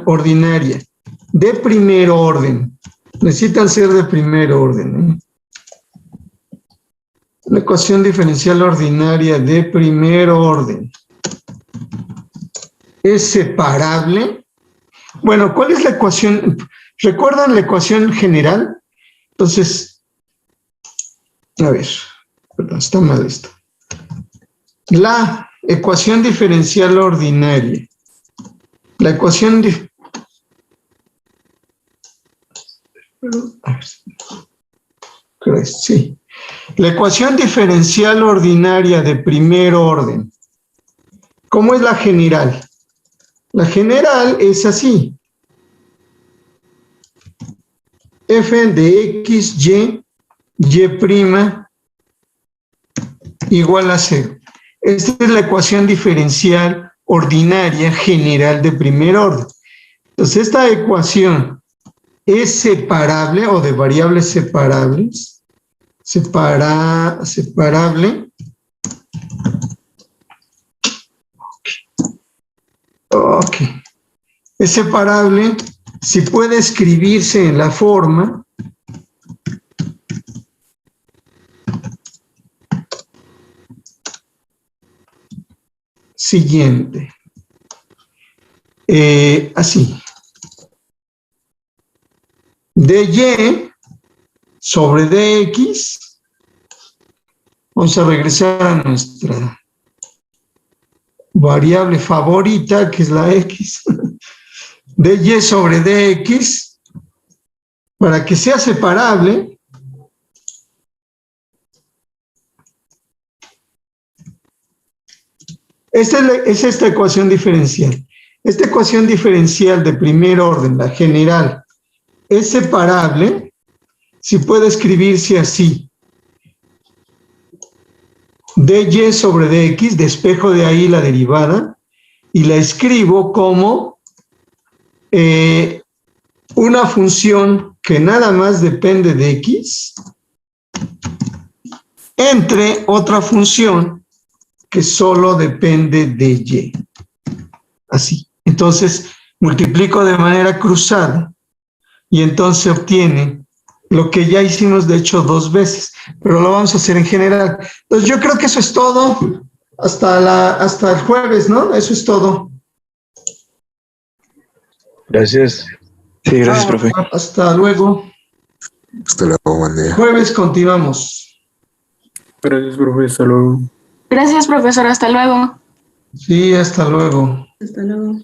ordinaria de primer orden. Necesitan ser de primer orden, ¿eh? Una ecuación diferencial ordinaria de primer orden es separable. Bueno, ¿cuál es la ecuación? ¿Recuerdan la ecuación general? Entonces, a ver, perdón, está mal esto. La ecuación diferencial ordinaria. La ecuación sí. La ecuación diferencial ordinaria de primer orden. ¿Cómo es la general? La general es así. F de x, y prima igual a 0. Esta es la ecuación diferencial ordinaria general de primer orden. Entonces, esta ecuación es separable o de variables separables. Separable. Ok. Es separable si puede escribirse en la forma siguiente. Así. dy sobre dx. Vamos a regresar a nuestra variable favorita, que es la x. dy sobre dx, para que sea separable, es esta ecuación diferencial. Esta ecuación diferencial de primer orden, la general, es separable si puede escribirse así. dy sobre dx, despejo de ahí la derivada, y la escribo como una función que nada más depende de x entre otra función que solo depende de y. Así. Entonces, multiplico de manera cruzada y entonces obtiene lo que ya hicimos, de hecho, 2 veces, pero lo vamos a hacer en general. Entonces, yo creo que eso es todo hasta el jueves, ¿no? Eso es todo. Gracias. Sí, gracias, profe. Hasta luego. Hasta luego, buen día. Jueves continuamos. Gracias, profe. Hasta luego. Gracias, profesor. Hasta luego. Sí, hasta luego. Hasta luego.